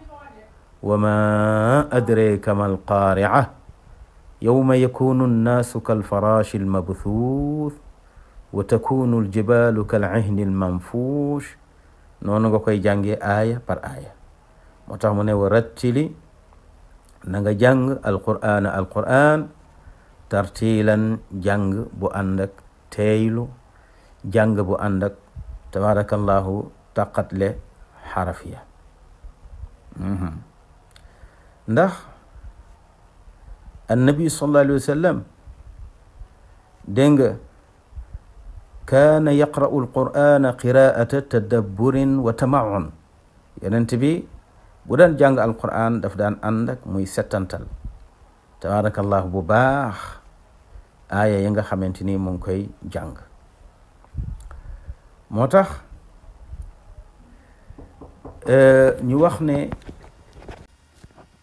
wa ma adraka mal qaari'a yawma yakunu nnaasu kalfaraashi almabthuuth wa takunu aljibalu kal'ihni almanfuush. noonu nga koy jàngee aaya par aaya. moo tax mu ne wa rattili, na nga jàng alquran tartiilan, jàng bu ànd ak teeylu, jàng bu ànd ak tabarakallahu taqatle xaraf ya. ndax annabi sallallahu alayhi wa sallam dégg nga kaana yaqra'u alqur'ana qiraa'ata tadabburin wa tama'un. yonent bi bu daan jàng alquran daf daan ànd ak muy settantal tabaarakallahu bu baax aaya yi nga xamante ni mu ngi koy jàng. moo tax ñu wax ne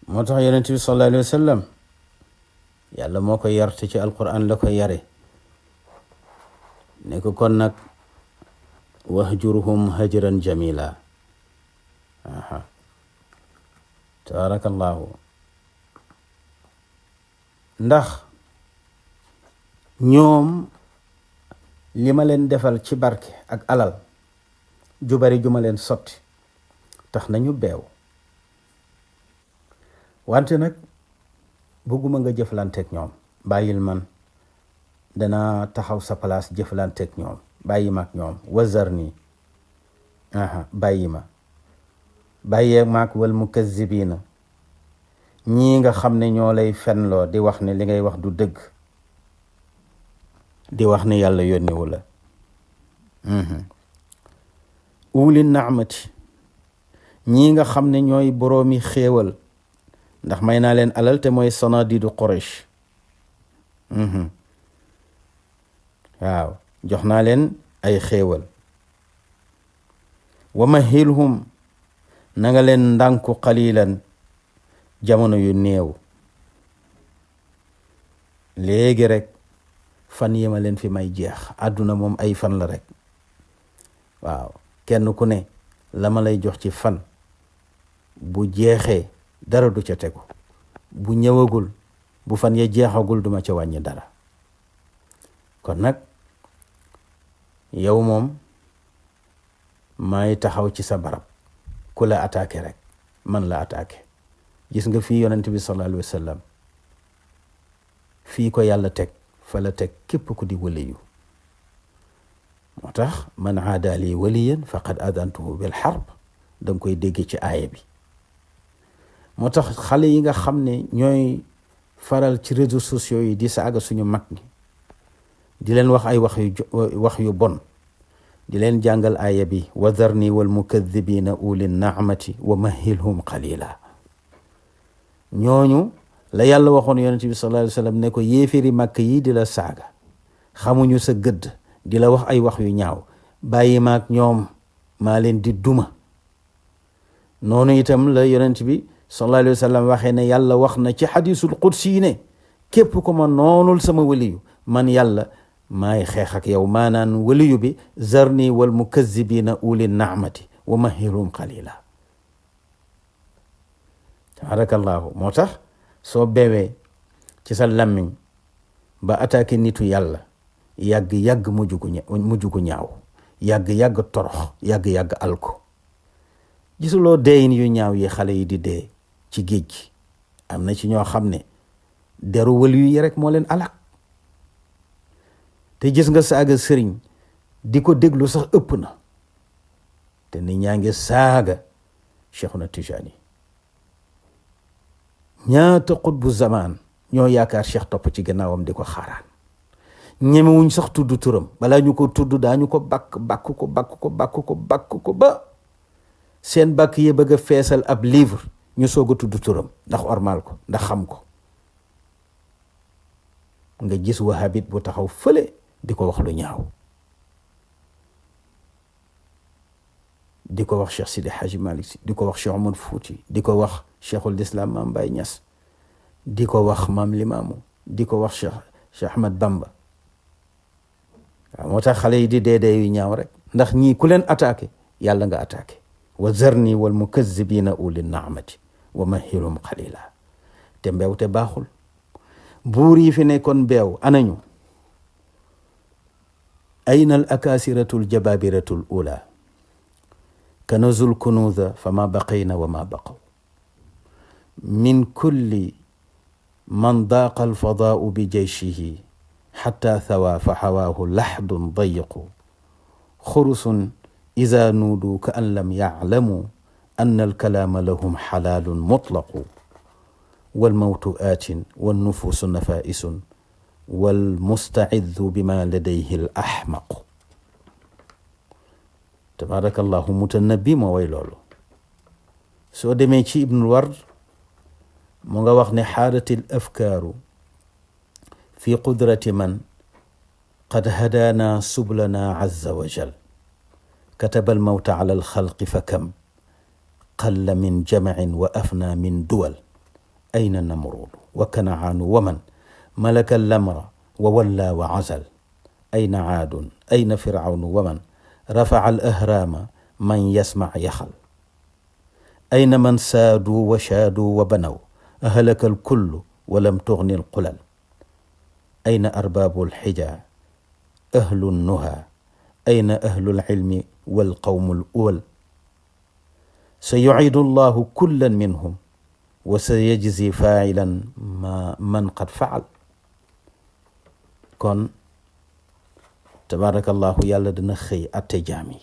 moo tax yonent bi sallallahu alayhi wa sallam yàlla moo ko yarte ci alquran la ko yare ne ko kon nag wahjurhum hajran jamila. tabaarakallahu ndax ñoom li ma leen defal ci barke ak alal ju bari ju ma leen sotti tax nañu beew, wante nag bëgguma nga jëflanteeg ñoom, bàyyil man dana taxaw sa place jëflanteeg ñoom, bàyyi ma ak ñoom, wazarni bàyyi ma, bàyyee maak wal mukazzibina ñii nga xam ne ñoo lay fenloo di wax ne li ngay wax du dëgg, di wax ne yàlla yónniwu la. uli naamati ñii nga xam ne ñooy boroomi xéewal, ndax may naa leen alal te mooy sanadidu Quraysh. waaw jox naa leen ay xéewal. wa mahilhum na nga leen ndànku qalilan jamono yu néew, léegi rek fan yi ma leen fi may jeex, àdduna moom ay fan la rek. waaw kenn ku ne la ma lay jox ci fan bu jeexee dara du ca tegu, bu ñëwagul bu fan ya jeexagul duma ca wàññi dara. kon nag yow moom maay taxaw ci sa barab, ku la attaqué rek man la attaqué. gis nga fii yonent bi sallallahu alayhi wa sallam fii ko yàlla teg fa la teg képp ku di waliyu. moo tax man aada li waliyan faqad adantuhu bil harb, danga koy dégg ci aaya bi. moo tax xale yi nga xam ne ñooy faral ci réseaux sociaux yi di saaga suñu mag ñi, di leen wax ay wax yu bon, di leen jàngal aaya bi wa dharni wal mukadhibina uli naamati wa mahilhum qalila. ñooñu la yàlla waxoon yonent bi sallallahu alayhi wa sallam ne ko yéeféeri màkk yi di la saaga, xamuñu sa gëdd, di la wax ay wax yu ñaaw, bàyyi maak ñoom, maa leen di duma. noonu itam la yonent bi sallallahu alayhi wa sallam waxee ne yàlla wax na ci xadisul qudsi ne képp ko ma noonul sama waliyu man yàlla maay xeex ak yow. maanaan waliyu bi zarni wal mukazzibina uli naamati wa mahilhum qalila. tabarakallahu. moo tax soo beewee ci sa làmmiñ ba attaqué nitu yàlla, yàgg-yàgg mujj gu ñaaw, yàgg-yàgg torox, yàgg-yàgg alko. gisuloo deeyin yu ñaaw yi xale yi di dee ci géej gi, am na ci ñoo xam ne deru waliyu yi rek moo leen alak. te gis nga saaga sëriñ di ko déglu sax ëpp na, te nit ñaa ngi saaga Cheikhuna Tijani. ñaata xutbu zaman ñoo yaakaar Cheikh topp ci gannaawam di ko xaaraan, ñemewuñ sax tudd turam, balaa ñu ko tudd daañu ko bakk ba seen bakk yi bëgg a feesal ab livre ñu soog a tudd turam ndax ormal ko, ndax xam ko. nga gis wahabit bu taxaw fële di ko wax lu ñaaw, di ko wax Cheikh Sidi Hadji Malick Sy, di ko wax Cheikh Omar Fouti, di ko wax Cheikhul Islam Maam Baye Niass, di ko wax Maam Limaamu, di ko wax Cheikh Ahmad Bamba. waaw moo tax xale yi di dee yu ñaaw rek, ndax ñii ku leen attaqué yàlla nga attaqué. wa zarni wal mukazzibina uli naamati wa mahilhum qalila. te mbeew te baaxul. buur yi fi nekkoon beew anañu? ayna al akasiratu al jababiratu al ula kanazul kunuza fama baqayna wa ma baqaw min kulli man daaqa al fadaau bi jayshihi xatta thawa fa xawaahu laxdun dayiqu xurusun ida nuuduu ka an lam yaclamuu anna alkalaama lahum xalaalun mutlaqu walmawtu aatin wannufuusu nafaa'isun walmustaciddu bima ladayhi al axmaqu. tabaarakallahu mutanabbi moo way loolu. soo demee ci ibnul ward mu nga wax ne xaadatil afkaaru fi qudrati man qad hadaana sublana azza wa jal kataba almawta ala alxalqi fa kam qalla min jamacin wa afna min duwal ayna namruudu wa kanacaanu wa man malaka lamra wa walla wa azal ayna caadun ayna fircawnu wa man rafaca alahraama man yasmac yaxal ayna man saaduu wa shaaduu wa banaw ahalaka alkullu wa lam tugni alqulal ayna arbaabu alxija ahlu nnuha ayna ahlu alcilmi walqawmu aluwal sayuciidu allahu kullan minhum wa sayajzi faacilan man qad facal. kon tabaarakallahu yàlla dina xëy atte jaam yi.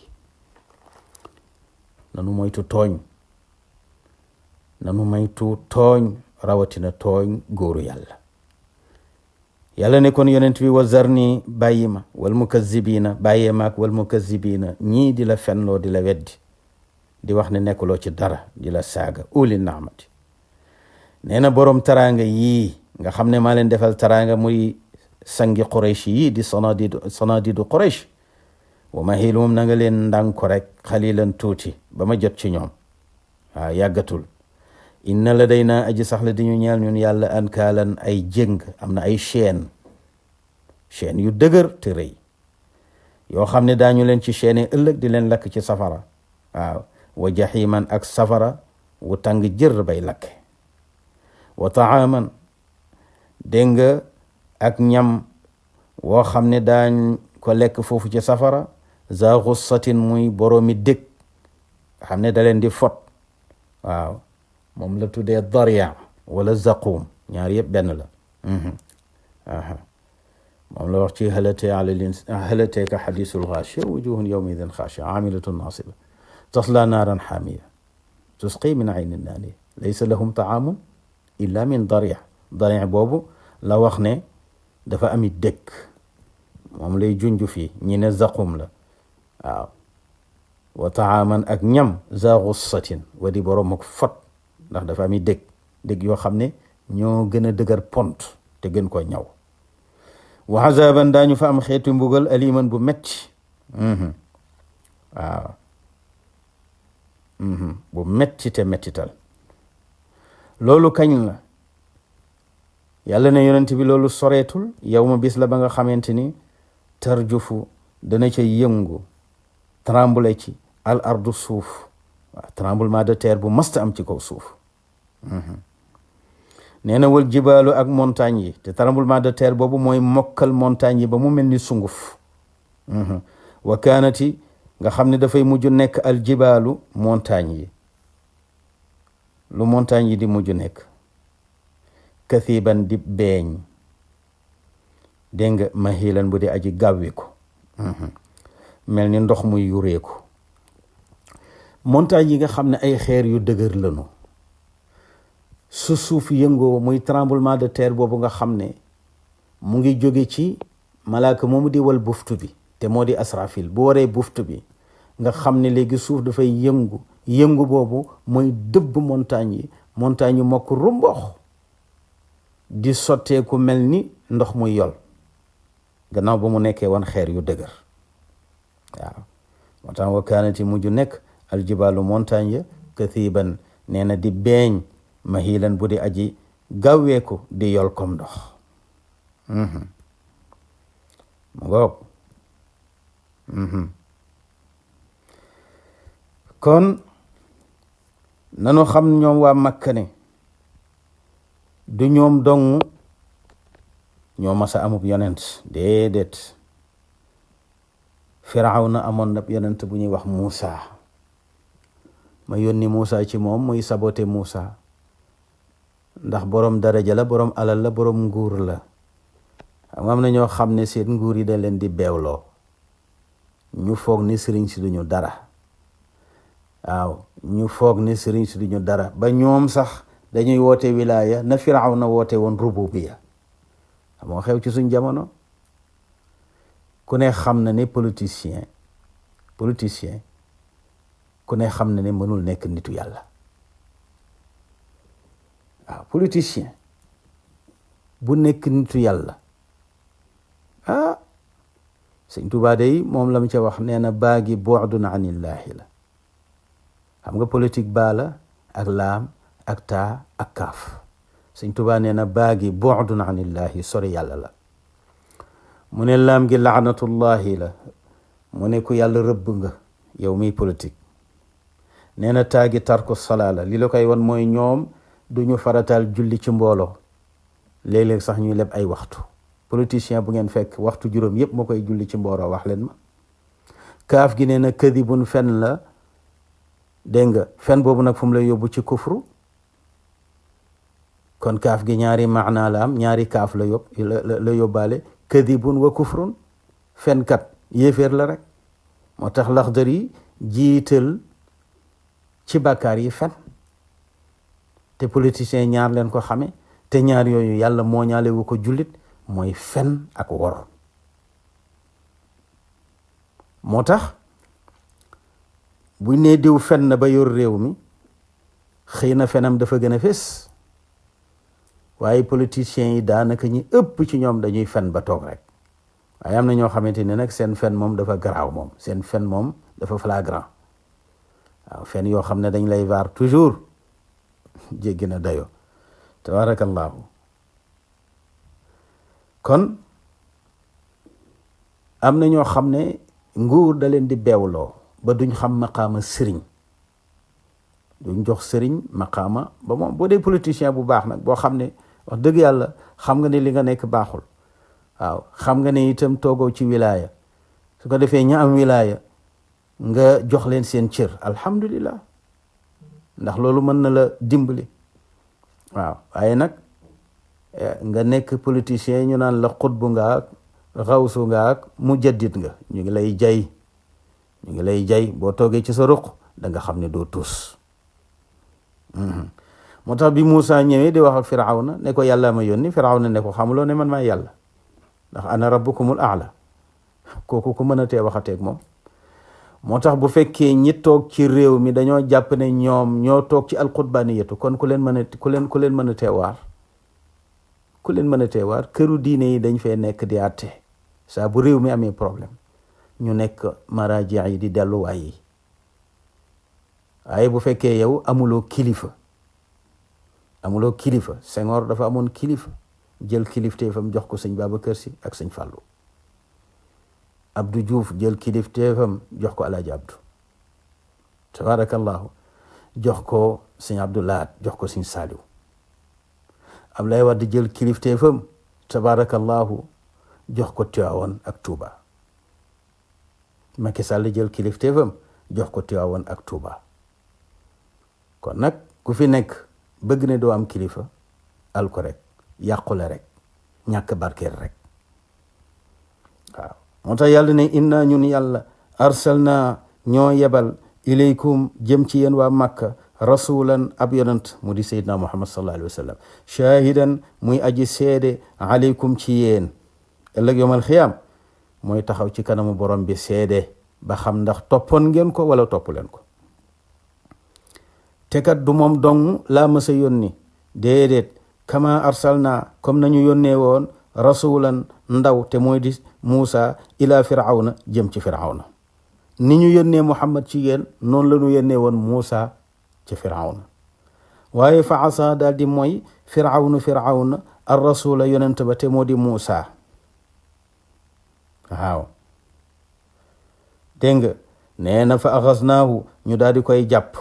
nanu moytu tooñ, nanu moytu tooñ, rawatina tooñ góoru yàlla. yàlla ne kon yonent bi wa zarni bàyyi ma wal mukazzibiina bàyyee maak wal mukazzibiina ñii di la fenloo di la weddi di wax ne nekkuloo ci dara di la saaga uli naamati. nee na boroom taraanga yii nga xam ne maa leen defal taraanga muy sangi Quraysh yii di sanadidu Quraysh wa mahilhum na nga leen ndànk ko rek xalilan tuuti ba ma jot ci ñoom. waaw yàggatul. inna ladayna aji sax la di ñu ñeel ñun yàlla ankaalan ay jëng, am na ay chaîne yu dëgër te rëy yoo xam ne daañu leen ci chaîne ëllëg di leen lakk ci safara. waaw wa jaximan ak safara wu tàng jër bay lakke. wa taaman dégg nga ak ñam woo xam ne daañ ko lekk foofu ci safara za xussatin muy boroomi dëkk xam ne da leen di fot. waaw moom la tuddee darya wala zaqum, ñaar yëpp benn la. moom la wax ci halateeka xadisul xaashiya wujuhun yawmaidin xaashiya aamilatun naasiba tasla naaran xaamiya tusqi min aynin aaniya laysa lahum taamun illa min darya. darya boobu la wax ne dafa ami dëkk, moom lay junj fii ñi ne zaqum la. waaw wa taaman ak ñam za xussatin wa di borom ak fot, ndax dafa ami dëkk yoo xam ne ñoo gën a dëgër pont te gën koo ñaw. wa azaban daañu fa am xeetu mbugal aliman bu metti. waaw bu metti te mettital. loolu kañ la? yàlla ne yonent bi loolu soreetul, yow ma bis la ba nga xamante ni tarjufu dana ca yëngu tremble ci al ardu suuf. waaw tremblement de terre bu masta am ci kaw suuf. nee na wal jibaalu ak montagne yi, te tremblement de terre boobu mooy mokkal montagne yi ba mu mel ni sunguf. wa kaanati nga xam ne dafay mujj nekk al jibaalu montagne yi. lu montagne yi di mujj nekk kathiban di beeñ, dégg nga mahilan bu di aji gàwwiku, mel ni ndox muy yureeku. montagne yi nga xam ne ay xeer yu dëgër lanu, su suuf yëngoo muy tremblement de terre boobu nga xam ne mu ngi jóge ci malaaka moomu di wal buftu bi te moo di asrafil. bu waree buftu bi nga xam ne léegi suuf dafay yëngu boobu mooy dëbb montagne yi mokk rumbox di sotteeku mel ni ndox muy yol gannaaw ba mu nekkee woon xeer yu dëgër. waaw moo tax wa kaanati mujj nekk aljibaalu montagne ya kathiban nee na di beeñ mahilan bu di aji gàwweeku di yol kom ndox. mu ngoog. kon nanu xam ñoom waa Makka ne du ñoom dong ñoo masa amub yonent, déedéet. Firawna amoon na yonent bu ñuy wax Muusa, ma yónni Muusa ci moom muy sabote Muusa ndax borom daraja la, borom alal la, borom nguur la. am na ñoo xam ne seen nguur yi da leen di beewloo, ñu foog ni sëriñ si duñu dara. waaw ñu foog ni sëriñ si duñu dara ba ñoom sax dañuy woote wilaaya na Firawna woote woon rububiya. moo xew ci suñ jamono. ku ne xam na ne politicien ku ne xam na ne mënul nekk nitu yàlla. waaw politicien bu nekk nitu yàlla sëñ Tuubaa day moom la mu ca wax nee na baagi bu'dun anillaahi la xam nga politique baa la ak laam ak taa ak kaaf sëñ Tuubaa nee na baagi bu'dun anillaahi sori yàlla la mu ne laam gi laanatullahi la mu ne ku yàlla rëbb nga yow miy politique nee na taa gi tarku salaa la li la koy wan mooy ñoom duñu farataal julli ci mbooloo léeg-léeg sax ñuy leb ay waxtu politicien bu ngeen fekk waxtu juróom yépp moo koy julli ci mbooloo wax leen ma kaaf gi nee na kadibun fen la dégg nga fen boobu nag fu mu lay yóbbu ci kufru kon kaaf gi ñaari maanaa la am ñaari kaaf la yóbbaale kadibun wa kufrun fenkat yéeféer la rek moo tax Laxdari jiital ci bàkkaar yi fen te politicien ñaar leen ko xame te ñaar yooyu yàlla moo ñaale wu ko jullit mooy fen ak wor moo tax buñ nee diw fen na ba yor réew mi xëy na fenam dafa gën a fés waaye politiciens yi daanaka ñi ëpp ci ñoom dañuy fen ba toog rek waaye am na ñoo xamante ne nag seen fen moom dafa garaaw moom seen fen moom dafa flagrant waaw fen yoo xam ne dañ lay vaar toujours jéggi na dayo tabarakallahu kon am na ñoo xam ne nguur da leen di beewloo ba duñ xam maqaama sëriñ duñ jox sëriñ maqaama ba moom boo dee politicien bu baax nag boo xam ne wax dëgg yàlla xam nga ne li nga nekk baaxul waaw xam nga ne itam toogoo ci wilaaya su ko defee ña am wilaaya nga jox leen seen cër alhamdulillah ndax loolu mën na la dimbali waaw waaye nag nga nekk politicien ñu naan la xutbu nga ak xawsu nga ak mujaddid nga ñu ngi lay jay boo toogee ci sa ruq da nga xam ne doo tus moo tax bi Muusa ñëwee di wax ak Firawna ne ko yàlla ma yónni Firawna ne ko xamuloo ne man maay yàlla ndax ana rabbukumul aala kooku ku mën a tee waxateeg moom moo tax bu fekkee ñi toog ci réew mi dañoo jàpp ne ñoom ñoo toog ci alqutbaniyatu kon ku leen mën a teewaar ku leen mën a teewaar këru diine yi dañ fee nekk di àtte saa bu réew mi amee problème ñu nekk maraaji yi di delluwaay yi waaye bu fekkee yow amuloo kilifa Senghor dafa amoon kilifa jël kilifteefam jox ko sëñ Babacar Si ak sëñ Fàllu Abdou Diouf jël kilifteefam jox ko Alaaji Abdou tabarakallahu jox ko sëñ Abdou Lahat jox ko sëñ Saaliw Ablaye Wade jël kilifteefam tabarakallahu jox ko Tiwaawan ak Touba Macky Sall jël kilifteefam jox ko Tiwaawan ak Touba kon nag ku fi nekk bëgg ne doo am kilifa al ko rek yàqule rek ñàkk barkeel rek waaw moo tax yàlla ne inna ñun yàlla arsalna ñoo yebal ilaykum jëm ci yéen waa Makka rasulan ab yonant mu di sayyidina Muhammad sallallahu alayhi wa sallam shahidan muy aji seede alaykum ci yéen ëllëg yawmal xiyaam mooy taxaw ci kanamu borom bi seede ba xam ndax toppoon ngeen ko wala topp leen ko te kat du moom dong laa mësa yónni déedéet kama arsalna comme nañu yónnee woon rasulan ndaw te mooy di Muusa ila firawna jëm ci firawna ni ñu yónnee Muhammad ci yéen noonu la ñu yónnee woon Muusa ci firawna waaye fa asa daal di mooy firawna ar rasula yonent ba te moo di Muusa waaw dégg nga nee na fa axasnaahu ñu daal di koy jàpp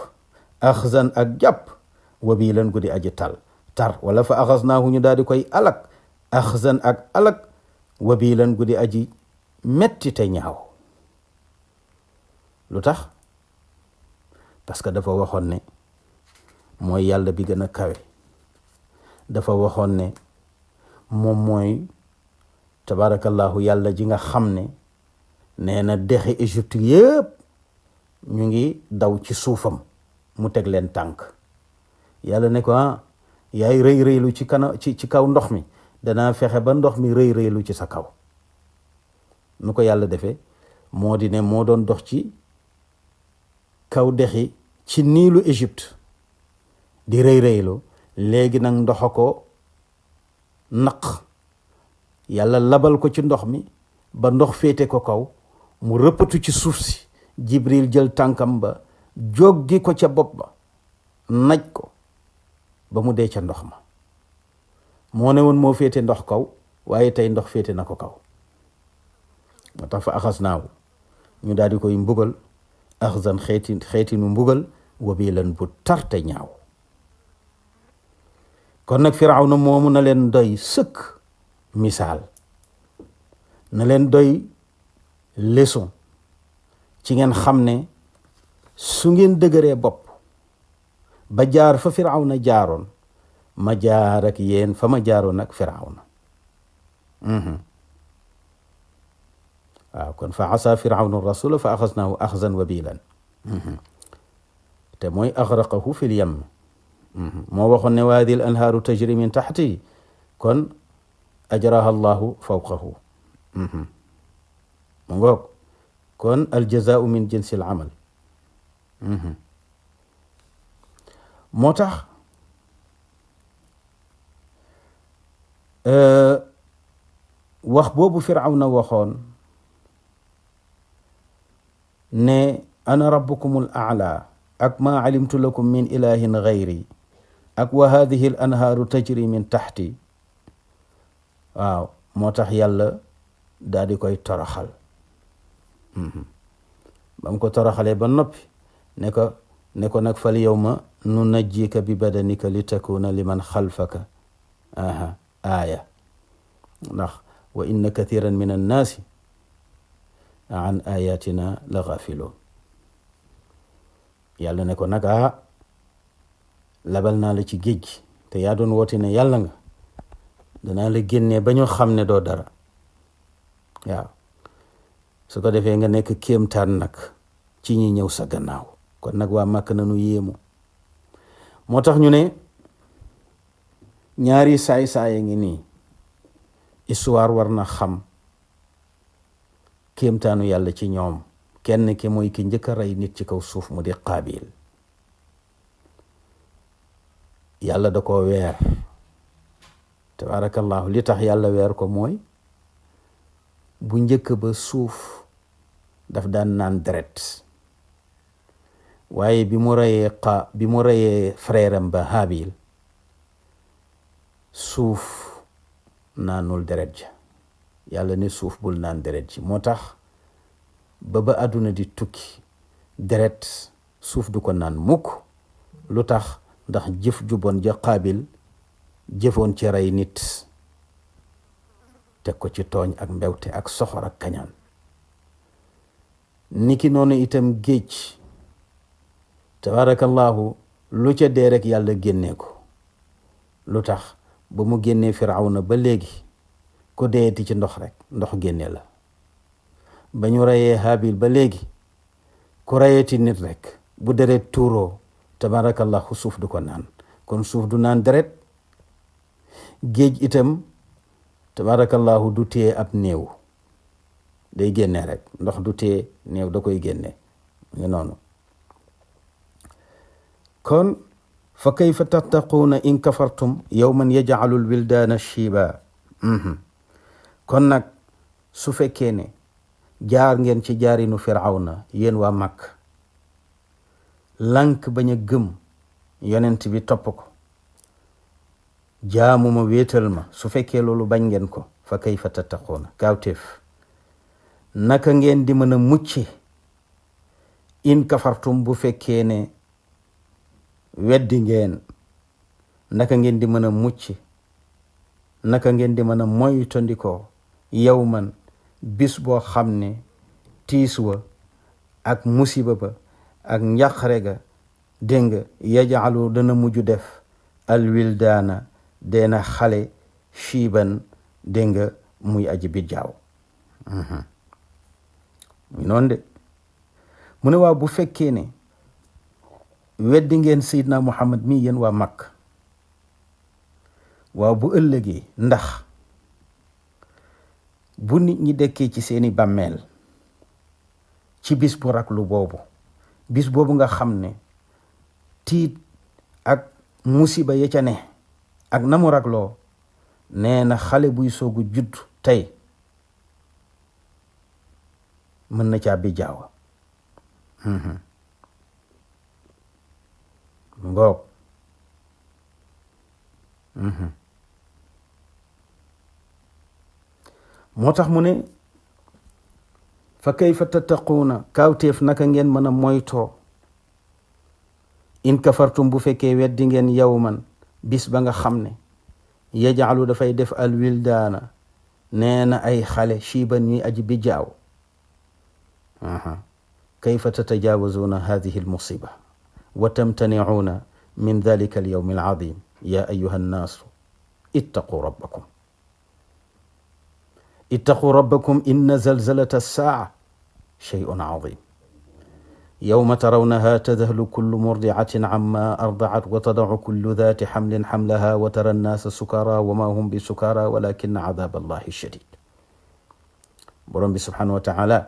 axzan ak jàpp wabilan guddi aji tar wala fa axasnaahu ñu daal di koy alak axzan ak alak wabilan guddi aji metti te ñaaw lu tax parce que dafa waxoon ne mooy yàlla bi gën a kawe dafa waxoon ne moom mooy tabarakallahu yàlla ji nga xam ne nee na dexi Égypte yëpp ñu ngi daw ci suufam mu teg leen tànk yàlla ne ko yaay rëy rëylu ci kaw ndox mi danaa fexe ba ndox mi rëy rëylu ci sa kaw nu ko yàlla defee moo di ne moo doon dox ci kaw dexi ci niilu Égypte di rëy rëylu léegi nag ndox a ko naq yàlla labal ko ci ndox mi ba ndox féete ko kaw mu rëppatu ci suuf si Jibril jël tànkam ba jóggi ko ca bopp ba naj ko ba mu dee ca ndox ma moo ne woon moo féete ndox kaw waaye tey ndox féete na ko kaw moo tax fa axasnaahu ñu daal di koy mbugal axzan xeeti nu mbugal wabilan bu tarte ñaaw kon nag Firawna moomu na leen doy sëkk misaal na leen doy leçon ci ngeen xam ne su ngeen dëgëree bopp ba jaar fa Firawna jaaroon ma jaar ak yéen fa ma jaaroon ak Firawna waaw kon fa asa Firawnu rasula fa axasnaahu axzan wabilan te mooy axraqahu fil yam moo waxoon ne wa haadihi al anhaaru tajri min taxti kon ajraha allahu fawqahu mu ngoog kon aljazaau min jinsi al amal moo tax wax boobu Firawna waxoon ne ana rabbukumul a'la ak maa alimtu lakum min ilahin gayri ak wa hadihi al anhaaru tajri min taxti waaw moo tax yàlla daal di koy toroxal ba mu ko toroxalee ba noppi ne ko nag fal yawma nunajjika bi badanika li takuna liman xalfaka aaya ndax wa inna kathiran min annaasi an ayatina la gafiloon yàlla ne ko nag labal naa la ci géej gi te yaa doon woote ne yàlla nga danaa la génnee ba ñu xam ne doo dara waaw su ko defee nga nekk kéemtaan nag ci ñi ñëw sa gannaaw kon nag waa màkk na nu yéemu moo tax ñu ne ñaari saay-saaya ngi nii histoire war na xam kéemtaanu yàlla ci ñoom kenn ki mooy ki njëkk a rey nit ci kaw suuf mu di Qaabil yàlla da ko weer tabarakallahu li tax yàlla weer ko mooy bu njëkk ba suuf daf daan naan deret waaye bi mu reyee frère am ba Haabil suuf naanul deret ja yàlla ne suuf bul naan deret ji moo tax ba àdduna di tukki deret suuf du ko naan mukk lu tax ndax jëf ju bon ja Qaabil jëfoon ci rey nit teg ko ci tooñ ak mbewte ak soxor ak kañaan niki noonu itam géej tabarakallahu lu ca dee rek yàlla génnee ko lu tax ba mu génnee Firawna ba léegi ku deeti ci ndox rek ndox génne la ba ñu reyee Haabil ba léegi ku reyeeti nit rek bu deret tuuroo tabarakallahu suuf du ko naan kon suuf du naan deret géej itam tabarakallahu du téye ab néew day génne rek ndox du téye néew da koy génne ngi noonu kon fa kayfa tattaquuna in kafartum yawman yaj'alu lwildaana shiiba kon nag su fekkee ne jaar ngeen ci jaarinu Firawna yéen waa Makka lank bañ a gëm yonent bi topp ko jaamuma wéetal ma su fekkee loolu bañ ngeen ko fa kayfa tattaquuna kaawteef naka ngeen di mën a mucce in kafartum bu fekkee ne weddi ngeen naka ngeen di mën a mucc naka ngeen di mën a moytandikoo yawman bis boo xam ne tiis wa ak musiba ba ak njàqare ga dégg nga yajaalu dana mujj def alwildaana deena xale shiiban dégg nga muy aji bijjaaw muy noonu de mu ne waaw bu fekkee ne weddi ngeen Seydina Muhammad mi yéen waa Makka waaw bu ëllëgee ndax bu nit ñi dekkee ci seeni bàmmeel ci bis bu raglu boobu bis boobu nga xam ne tiit ak musiba ya ca ne ak na mu ragloo nee na xale buy soogu judd tey mën na caa bi jaawa ngoog moo tax mu ne fa kayfa tattaquuna kaawteef naka ngeen mën a moytoo in kafartum bu fekkee weddi ngeen yawman bis ba nga xam ne yajaalu dafay def alwildaana nee na ay xale shiiban ñuy aji bi jaaw kayfa tatajaawazuuna hadihi almusiba wa tamtanicuuna min dalika alyawmi alcadim ya ayuha annaasu ittaquu rabbakum inna zalzalata alsaaca shay'un cadim yawma tarawnaha tadhalu kullu murdicatin camma ardacat wa tadacu kullu daati xamlin xamlaha wa tara annaasa sukara wa ma hum bi sukara walakina cadaaba allahi shadid. borom bi subhanahu wa taala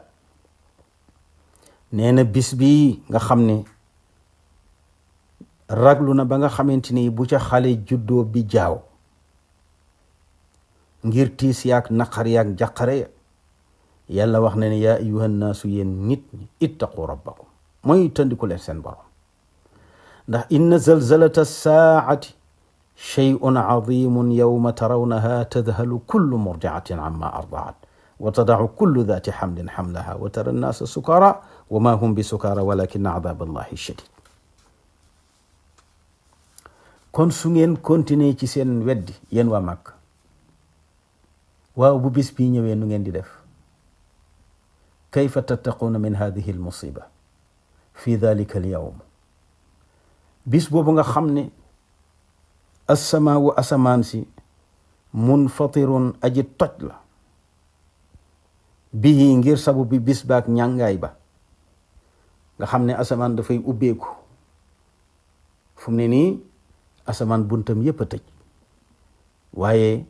nee na bis bii nga xam ne raglu na ba nga xamante ni bu ca xale juddoo bi jaaw ngir tiis yaag naqar yaag jàqare ya yàlla wax na ne yaa ayuha nnaasu yéen nit ñi ittaqu rabbakum mooy tëndiku leen seen borom ndax inna zalzalata saacati shay'un cadimun yawma tarawnaha tadhalu kullu murdicatin amma ardacat wa tadacu kullu daati xamlin xamlaha wa tara annaasa sukara wa ma hum bi sukara walakina cadaaba allahi shadid. kon su ngeen continuer ci seen weddi yéen waa Màkka waaw bu bis bii ñëwee nu ngeen di def kayfa tattaquuna min hadihi almusiba fi dalika alyawm bis boobu nga xam ne assamaawu asamaan si munfatirun aji toj la bihi ngir sabu bi bis baak ñàngaay ba nga xam ne asamaan dafay ubbeeku fu mu ne nii asamaan buntam yépp a tëj waaye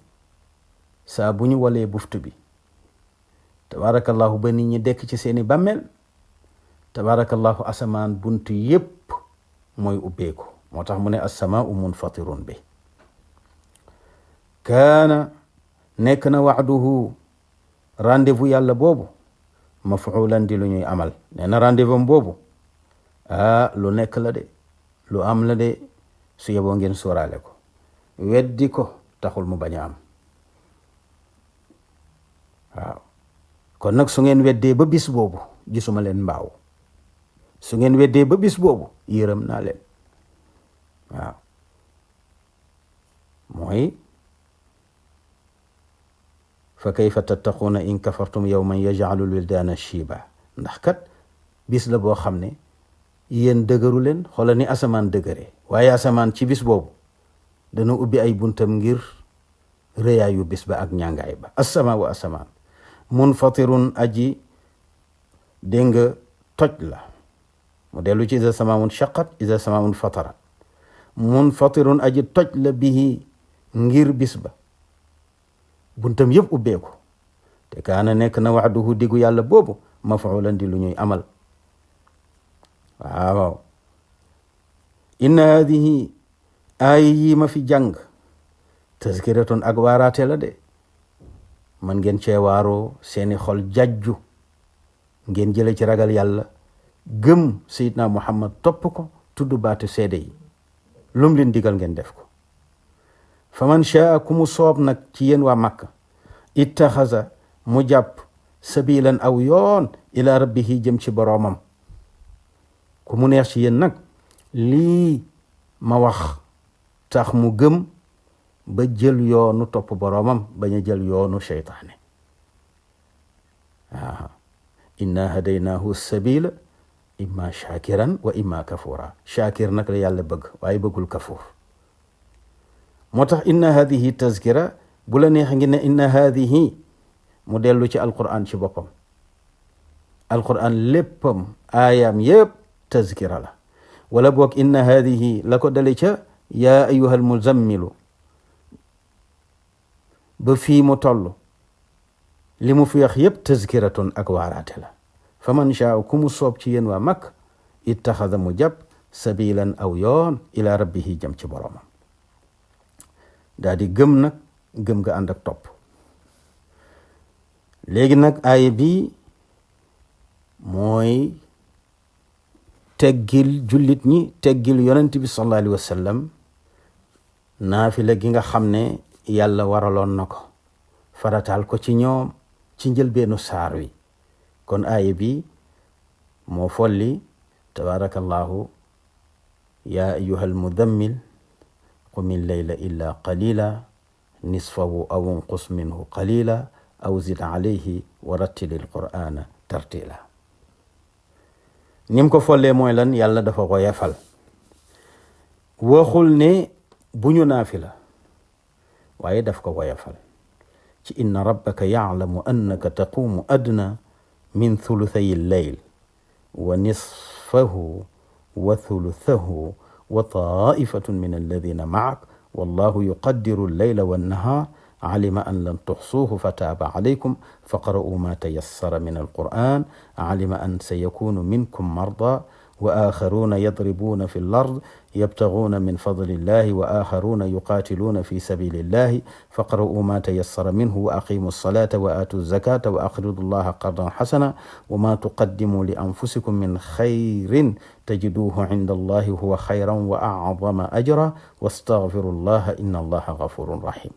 saa bu ñu walee buftu bi tabaarakallahu ba nit ñi dekk ci seeni bàmmeel tabaarakallahu asamaan buntu yépp mooy ubbeeku moo tax mu ne assamaau munfatirun bi kaana nekk na wa'duhu rendez-vous yàlla boobu mafuulan di lu ñuy amal nee na rendez-vous boobu lu nekk la de lu am la de su yeboo ngeen sóoraale ko weddi ko taxul mu bañ a am waaw kon nag su ngeen weddee ba bis boobu gisuma leen mbaaw su ngeen weddee ba bis boobu yërëm naa leen waaw mooy fa kayfa tattaquuna in kafartum yawman yaj'alu lwildaana shiiba ndax kat bis la boo xam ne yéen dëgëru leen xoolal ni asamaan dëgëree waaye asamaan ci bis boobu dana ubbi ay buntam ngir rëyaayu bis ba ak ñàngaay ba asamaa wa asamaan munfatirun aji dégg nga toj la mu dellu ci iza samaaun shaqat iza samaaun fatarat munfatirun aji toj la bihi ngir bis ba buntam yëpp ubbeeku te kaana nekk na wa'duhu diggu yàlla boobu mafuulan di lu ñuy amal waaw inna hadihi aaya yi ma fi jàng tazkiratun ak waaraate la de man ngeen cee waaroo seeni xol jajju ngeen jële ci ragal yàlla gëm Seydina Muhammad topp ko tudd baatu seede yi lum leen digal ngeen def ko fa man shaa ku mu soob nag ci yéen waa Makka ittaxaza mu jàpp sabilan aw yoon ila rabbihi jëm ci boroomam ku mu neex ci yéen nag lii ma wax tax mu gëm ba jël yoonu topp boroomam bañ a jël yoonu seytaane waaw inna hadaynaahu sabila imma shakiran wa imma kafura shakir nag la yàlla bëgg waaye bëggul kafur moo tax inna hadihi tazkira bu la neex ngi ne inna hadihi mu dellu ci alquran ci boppam alquran léppam aayaam yépp tazkira la wala boog inna hadihi la ko dale ca yaa ayuha almuzammilu ba fii mu toll li mu fi wax yépp tazkiratun ak waaraate la fa man shaa ku mu soob ci yéen waa Makka ittaxada mu jàpp sabilan aw yoon ila rabbihi jëm ci boroomam daa di gëm nag gëm nga ànd ak topp. léegi nag aaya bi mooy teggil jullit ñi teggil yonent bi sallallahu alayhi wa sallam naafila gi nga xam ne yàlla waraloon na ko farataal ko ci ñoom ci njëlbeenu saar wi. kon aaya bi moo folli tabaarakallahu yaa ayyuhal mudammil qumil layla illa qalila nisfahu aw unqus minhu qalila aw zid alayhi wa rattilil qur'ana tartila. nim ko follee mooy lan? yàlla dafa ko yefal, waxul ne bu ñu naafila, waaye daf ko woyafal ci inna rabbaka ya'lamu annaka taqumu adna min thuluthay al-layl wa nisfahu wa thuluthahu wa ta'ifatun min alladhina ma'ak wallahu yuqaddiru al-layla wan-nahar alima an lan tuhsuhu fataba alaykum faqra'u ma tayassara min al-Qur'an alima an sayakunu minkum marda wa akharuna yadribuna fi al-ard yabtaghuna min fadli llahi wa akharuna yuqatiluna fi sabili llahi faqra'u ma tayassara minhu wa aqimu as-salata wa atu az-zakata wa aqridu llaha qardan hasana wa ma tuqaddimu li anfusikum min khayrin tajiduhu 'inda allahi huwa khayran wa a'zama ajra wastaghfiru llaha inna allaha ghafurun rahim.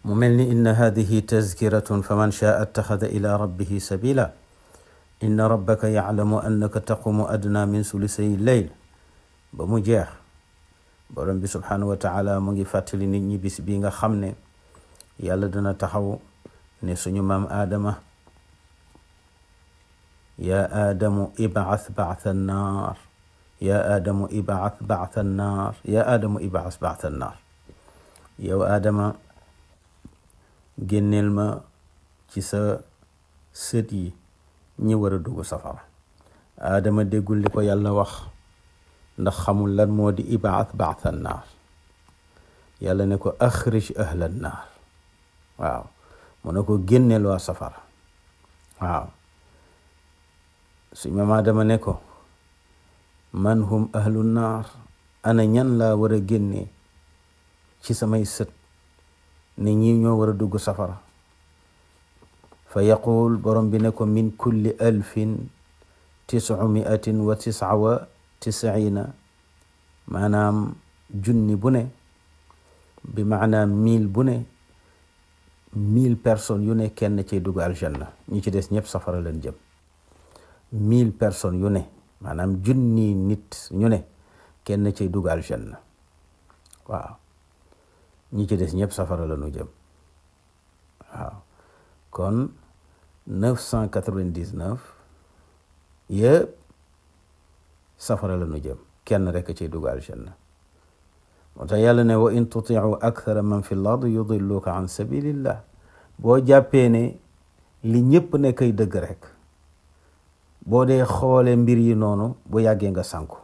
mu mel ni inna hadihi tazkiratun faman shaa attaxada ila rabbihi sabila inna rabbaka yaclamu annaka taqumu adna min sulusay leyl ba mu jeex. borom bi subhaanahu wa taala mu ngi fàttali nit ñi bis bi nga xam ne yàlla dana taxaw ne suñu maam aadama yaa aadamu ib'ath ba'tha an-naar yaa aadamu ib'ath ba'tha an-naar yaa aadamu ib'ath ba'tha an-naar yow aadama génneel ma ci sa sët yi ñi war a dugg safara. aadama déggul li ko yàlla wax ndax xamul lan moo di ib'ath ba'tha an-naar. yàlla ne ko akhrij ahla an-naar. waaw mu ne ko génneel waa safara. waaw suñu maam aadama ne ko man hum ahlu an-naar, ana ñan laa war a génne ci samay sët ne ñi ñoo war a dugg safara. fa yaqul borom bi ne ko min kulli 1999 maanaam junni bu ne bi maanaam 1000 bu ne 1000 personnes yu ne kenn cay dugg aljanna, ñi ci des ñëpp safara leen jëm. 1000 personnes yu ne maanaam junni nit ñu ne kenn cay dugg aljanna. waaw ñi ci des ñëpp safara la ñu jëm. waaw kon 999 yëpp safara la ñu jëm, kenn rek ciy dugg aljanna. moo tax yàlla ne wa in tuti'u akthara man fi l-ard yudilluka an sabilillah. boo jàppee ne li ñëpp ne kay dëgg rek, boo dee xoole mbir yi noonu bu yàggee nga sànku.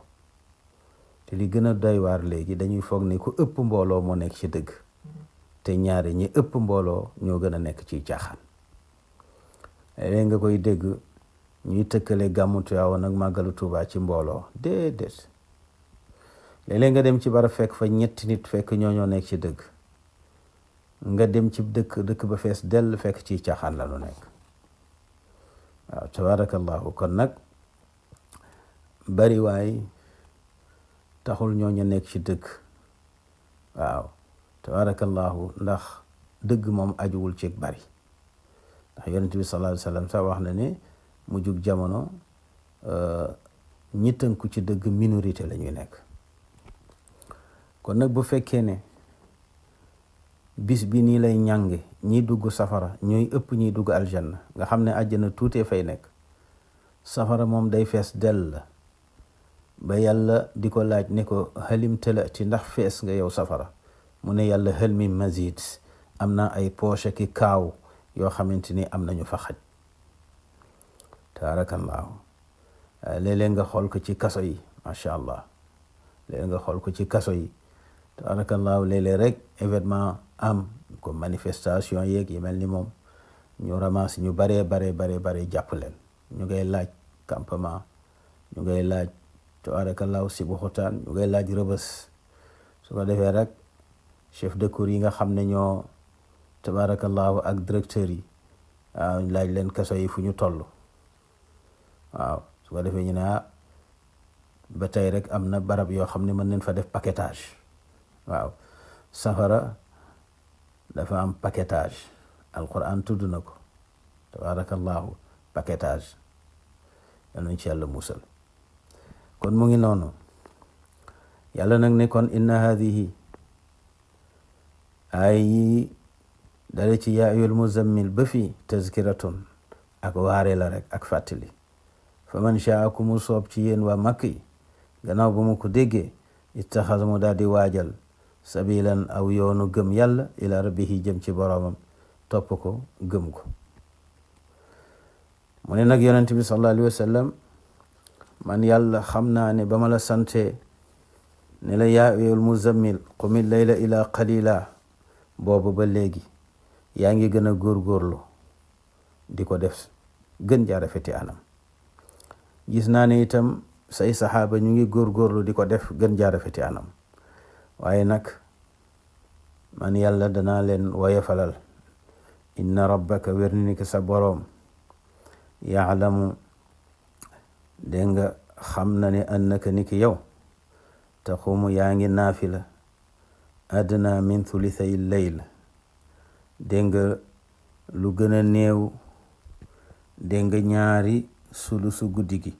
te li gën a doy waar léegi dañuy foog ne ku ëpp mbooloo moo nekk ci dëgg, te ñaare ñi ëpp mbooloo ñoo gën a nekk ci caaxaan. léeg nga koy dégg ñuy tëkkale gàmmu Tiwaawan ak màggalu Tuubaa ci mbooloo. déedéet, léeg-léeg nga dem ci bara fekk fa ñetti nit fekk ñoo nekk ci dëgg. nga dem ci dëkk ba fees dell fekk ci caaxaan la nu nekk. waaw tabaarakallahu. kon nag bari waay taxul ñooñu nekk ci dëgg. waaw tabaarakallahu, ndax dëgg moom ajuwul ci bari. ndax yonent bi sallallahu alayhi wa sallam sax wax na ne mu jug jamono ñi tënku ci dëgg minorité la ñuy nekk. kon nag bu fekkee ne bis bi nii lay ñànge, ñiy dugg safara ñooy ëpp ñiy dugg aljanna, nga xam ne àjjana tuutee fay nekk, safara moom day fees dell la ba yàlla di ko laaj ne ko halim talati, ndax fees nga yow safara? mu ne yàlla hal min mazid, am na ay poche ki kaaw yoo xamante ni am nañu fa xaj. tabaarakallaahu. léeg-léeg nga xool ko ci kaso yi, macha allah. léeg-léeg nga xool ko ci kaso yi, tabaarakallaahu. léeg-léeg rek événement am comme manifestation yeeg yi mel ni moom, ñu ramasse ñu bare jàpp leen. ñu ngay laaj campement, ñu ngay laaj tabaarakallaahu si bu xutaan ñu ngay laaj rëbës. su ko defee rek chef de cour yi nga xam ne ñoo tabaarakallaahu ak directeur yi waaw ñu laaj leen kaso yi fu ñu toll. waaw su ko defee ñu ne ba tey rek am na barab yoo xam ne mën nañ fa def paquetage. waaw safara dafa am paquetage, alquran tudd na ko tabarakallahu paquetage. yal nañ ci yàlla musal. kon mu ngi noonu, yàlla nag ne kon inna hadihi ay yi dale ci yaa ayyuhal muzammil ba fi tazkiratun ak waare la rek ak fàttali. fa man shaa ku mu soob ci yéen waa Makka yi gannaaw ba mu ko déggee ittaxasa mu daal di waajal sabilan aw yoonu gëm yàlla ila rabbihi jëm ci boroomam topp ko gëm ko. mu ne nag yonent bi sallallahu alayhi wa sallam, man yàlla xam naa ne ba ma la sante ne la yaa ayyuhal muzammil qumil layla ila qalila, boobu ba léegi yaa ngi gën a góorgóorlu di ko def gën jaa rafeti anam. gis naa ne itam say saxaaba ñu ngi góorgóorlu di ko def gën jaa rafeti anam, waaye nag man yàlla danaa leen woyefalal. inna rabbaka wér ni ki sa boroom yaalamu dégg nga xam na ne annaka ni ki yow taqumu yaa ngi naafila adna min thulithay layl, dégg nga lu gën a néew dégg nga ñaari sulusu guddi gi.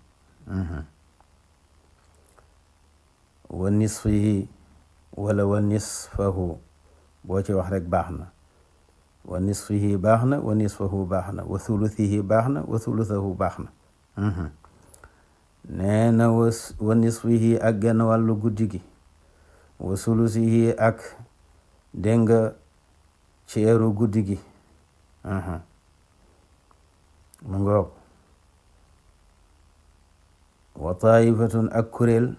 wa nisfihi wala wa nisfahu, boo ci wax rek baax na. wa nisfihi baax na, wa nisfahu baax na, wa thuluthihi baax na, wa thuluthahu baax na. nee na wa nisfihi ak genn wàllu guddi gi, wa thuluthihi ak dégg nga ceeru guddi gi. mu ngoog. wa taifatun ak kuréel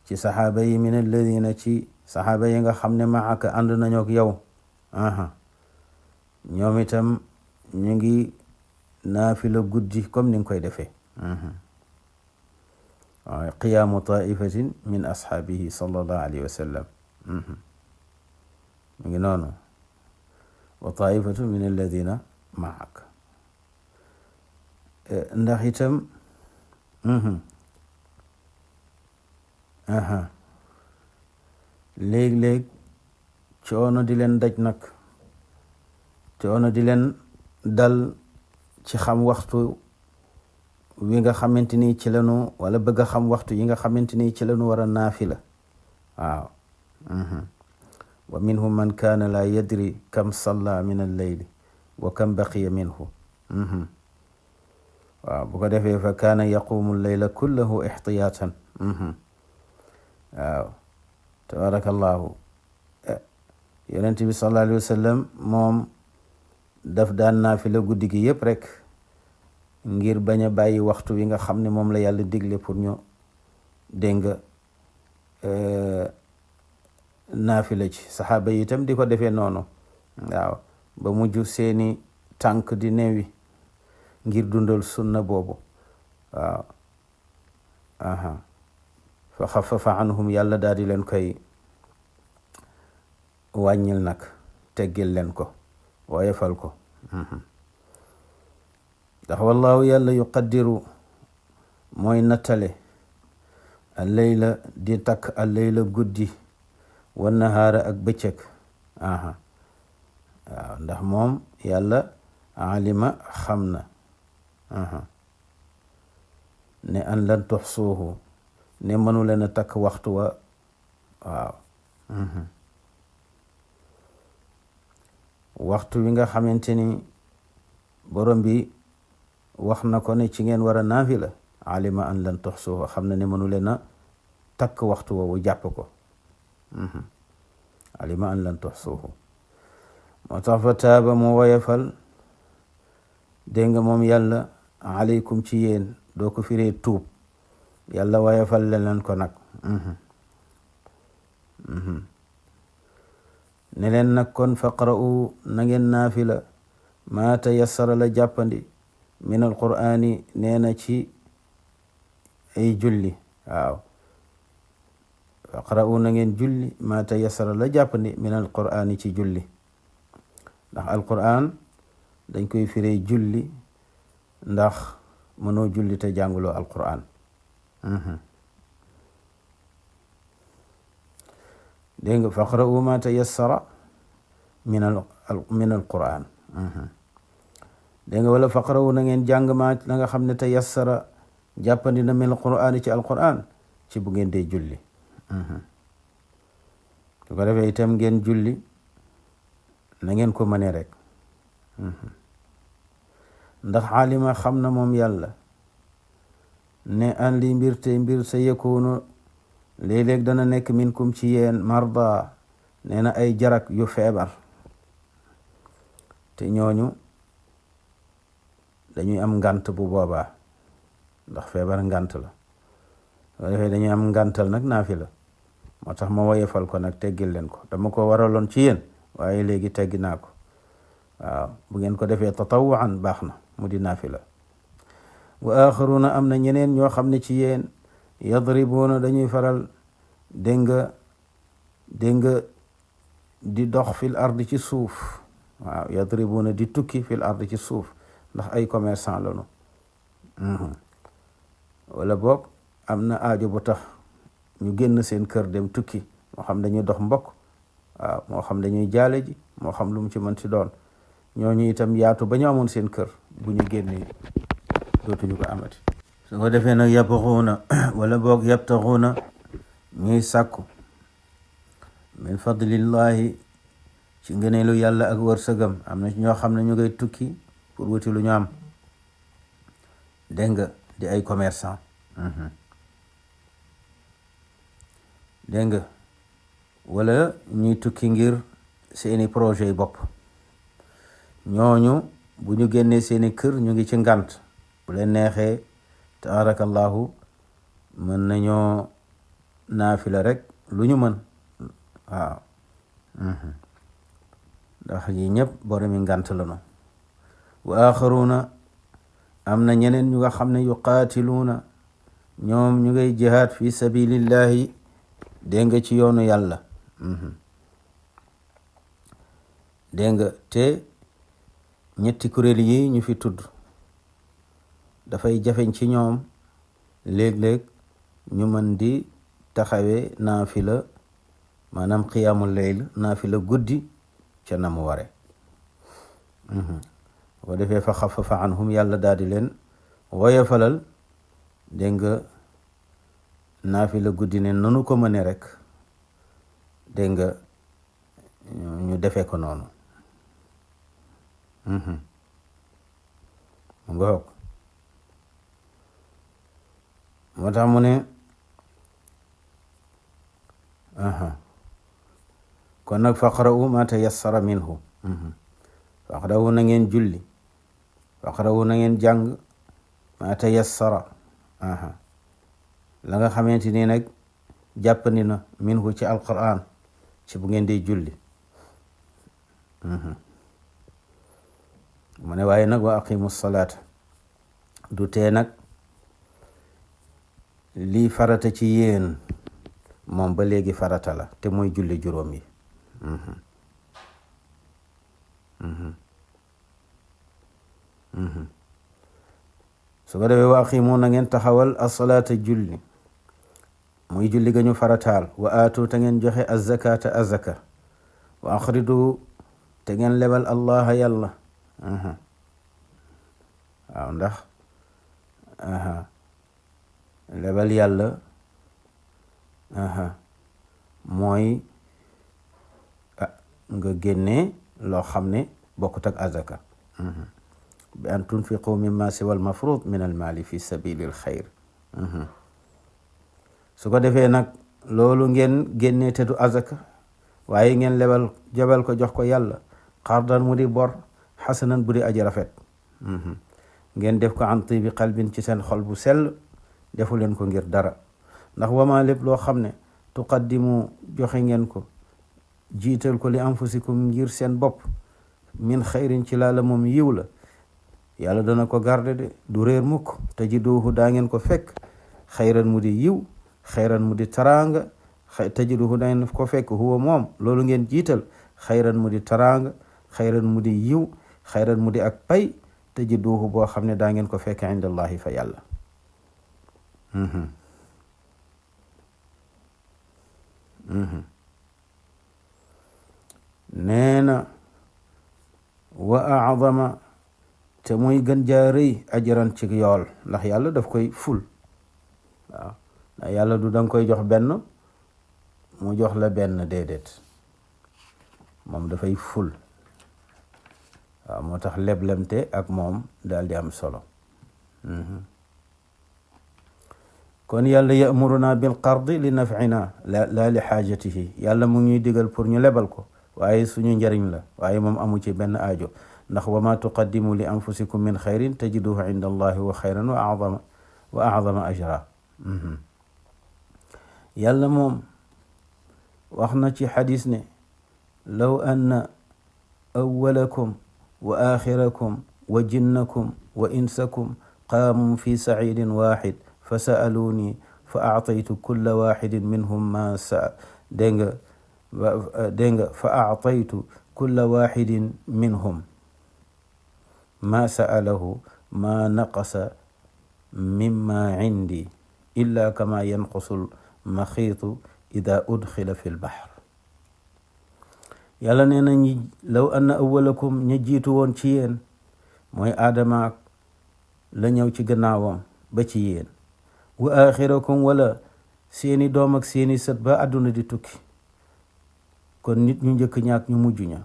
ci saxaaba yi min alladina ci saxaaba yi nga xam ne maaka ànd nañu ak yow. ñoom itam ñu ngi naafila guddi comme ni nga koy defee. waaw qiyaamu taifatin min ashaabihi sallallahu alayhi wa sallam. mu ngi noonu. wa taifatu min alladina maak. ndax itam léeg-léeg coono di leen daj nag, coono di leen dal ci xam waxtu wi nga xamante ni ci lanu, wala bëgg a xam waxtu yi nga xamante ni ci lanu war a naafila. waaw. wa minhum man kaana laa yadri kam salla min al-layli wa kam baqiya minhu. waaw bu ko defee fa kaana yaqumu layla kullahu ixtiyaatan. waaw tabarakallahu. yonent bi sallallahu alayhi wa sallam moom daf daan naafila guddi gi yëpp rek ngir bañ a bàyyi waxtu wi nga xam ne moom la yàlla digle pour ñu dégg nga naafila ci. saxaaba yi itam di ko defee noonu. waaw ba mujj seeni tànk di neewi ngir dundal sunna boobu. waaw. fa xafafa anhum, yàlla daal di leen koy wàññil nag, teggil leen ko, woyefal ko. ndax wallahu yàlla yuqaddiru mooy nattale al-layla di takk al-layla guddi wa nahaara ak bëccëg. waaw ndax moom yàlla alima xam na ne an lan tuxsuuhu, ne mënu leen a takk waxtu wa. waaw. waxtu wi nga xamante ni borom bi wax na ko ne ci ngeen war a naafila, alima an lan tuxsuuhu, xam na ne mënu leen a takk waxtu woowu jàpp ko. alima an lan tuxsuuhu. moo tax fa taaba mu woyefal, dégg nga moom yàlla aleykum ci yéen, doo ko firee tuub, yàlla woyefal leen ko nag. ne leen nag kon faqra'u na ngeen naafila maa tayassara la jàppandi min alqur'ani, nee na ci ay julli. waaw faqra'u na ngeen julli ma tayassara la jàppandi min alqur'ani ci julli ndax alqur'an dañ koy firee julli ndax mënoo julli te jànguloo alqur'an dégg nga faqra'u ma tayassara min alqur'an dégg nga wala faqra'u na ngeen jàng ma la nga xam ne tayassara jàppandi na min alqur'an ci alqur'an ci bu ngeen dee julli su ko defee itam ngeen julli na ngeen ko mëne rek ndax alima xam na moom yàlla ne an li mbir te mbir sa yëkkoonu léeg-léeg dana nekk minkum ci yéen marda nee na ay jarak yu feebar te ñooñu dañuy am ngant bu boobaa ndax feebar ngant la soo defee dañuy am ngantal nag naafila moo tax ma woyefal ko nag teggil leen ko dama ko waraloon ci yéen waaye léegi teggi naa ko waaw bu ngeen ko defee tatawuan baax na mu di naafila wa axaruna am na ñeneen ñoo xam ne ci yéen yadribuuna dañuy faral dégg nga di dox fil ardi ci suuf waaw yadribuuna di tukki fil ardi ci suuf ndax ay commerçant lañu wala boog am na aajo bu tax ñu génn seen kër dem tukki moo xam dañuy dox mbokk waaw moo xam dañuy jaale ji moo xam lu mu ci mën ci doon ñooñu itam yaatu ba ñu amoon seen kër bu ñu génnee dootuñu ko amati su ko defee nag yabtaxuuna wala boog yabtaxuuna ñuy sàkku min fadlillahi ci ngëneelu yàlla ak wërsëgam am na ñoo xam ne ñu ngay tukki pour wuti lu ñu am dégg nga di ay commerçant dégg nga wala ñuy tukki ngir seeni projet yi bopp ñooñu bu ñu génnee seeni kër ñu ngi ci ngant bu leen neexee tabaarakallahu mën nañoo naafila rek lu ñu mën waaw ndax yi ñëpp boromi ngant lañu wa axaruna am na ñeneen ñu nga xam ne yuqaatiluuna ñoom ñu ngay jihaad fi sabilillahi dégg nga ci yoonu yàlla dégg nga te ñetti kuréel yi ñu fi tudd dafay jafeñ ci ñoom léeg-léeg ñu mën di taxawee naafila maanaam qiyaamul layl naafila guddi ca na mu ware boo defee fa xafafa anhum yàlla daal di leen woyofalal dégg nga naafila guddi ne nanu ko mëne rek dégg nga ñu defee ko noonu mu nga xoog moo tax mu ne kon nag faqra'u ma tayassara minhu faqra'u na ngeen julli faqra'u na ngeen jàng ma tayassara la nga xamante ni nag jàppandi na minhu ci alquran ci bu ngeen di julli mu ne waaye nag wa aqimu salaata du tee nag lii farata ci yéen moom ba léegi farata la te mooy julli juróom yi su ko defee wa aqimu na ngeen taxawal asalaata julli muy julli ga ñu farataal wa aatu te ngeen joxe azakata azaka wa axridu te ngeen lebal allah yàlla waaw ndax lebal yàlla mooy nga génne loo xam ne bokkut ak azaka bi an tunfiqu mimma siwa al mafrud min al mali fi sabili al xayr su ko defee nag loolu ngeen génnee te du azaka waaye ngeen lebal jabal ko jox ko yàlla xardan mu di bor xasanan bu di aji rafet ngeen def ko an tibi qalbin ci seen xol bu sell defu leen ko ngir dara ndax wama lépp loo xam ne tuqaddimu joxe ngeen ko jiital ko li anfusikum ngir seen bopp min xayrin ci laala moom yiw la yàlla dana ko garde de du réer mukk tajiduhu daa ngeen ko fekk xayran mu di yiw, xayran mu di taraanga, tajiduhu dayn ko fekk huwa moom loolu ngeen jiital xayran mu di taraanga, xayran mu di yiw, xayran mu di ak pay, tajiduhu boo xam ne daa ngeen ko fekk indallahi fa yàlla. nee na wa acdama te muy gën jaa rëy ajran ci yool, ndax yàlla daf koy ful. waaw ndax yàlla du danga koy jox benn mu jox la benn, déedéet, moom dafay ful. waaw moo tax leblemte ak moom daal di am solo. kon yàlla yamuruna bil qardi li nafina la li xaajatihi, yàlla mu ngi digal pour ñu lebal ko, waaye suñu njariñ la, waaye moom amu ci benn aajo. ndax wa ma tuqaddimu li anfusikum min xayrin tajiduhu inda allahi wa xayran wa acdama ajra. yàlla moom wax na ci xadis ne law anna awwalakum wa axirakum wa jinnakum wa insakum qaamu fi sacidin waxid fa sa'aluuni fa actaytu kulla waxidin minhum ma sa dégg nga fa actaytu kulla waxidin minhum ma sa'alahu ma naqasa mimma cindi illa kama yanqusul maxiitu ida udxila fi lbaxr. yàlla nee na ñi law anna awwalakum ña jiitu woon ci yéen mooy aadama la ñëw ci gannaawam ba ci yéen, wa axirakum wala seeni doom ak seeni sët ba àdduna di tukki, kon nit ñu njëkk ñaak ñu mujj ña,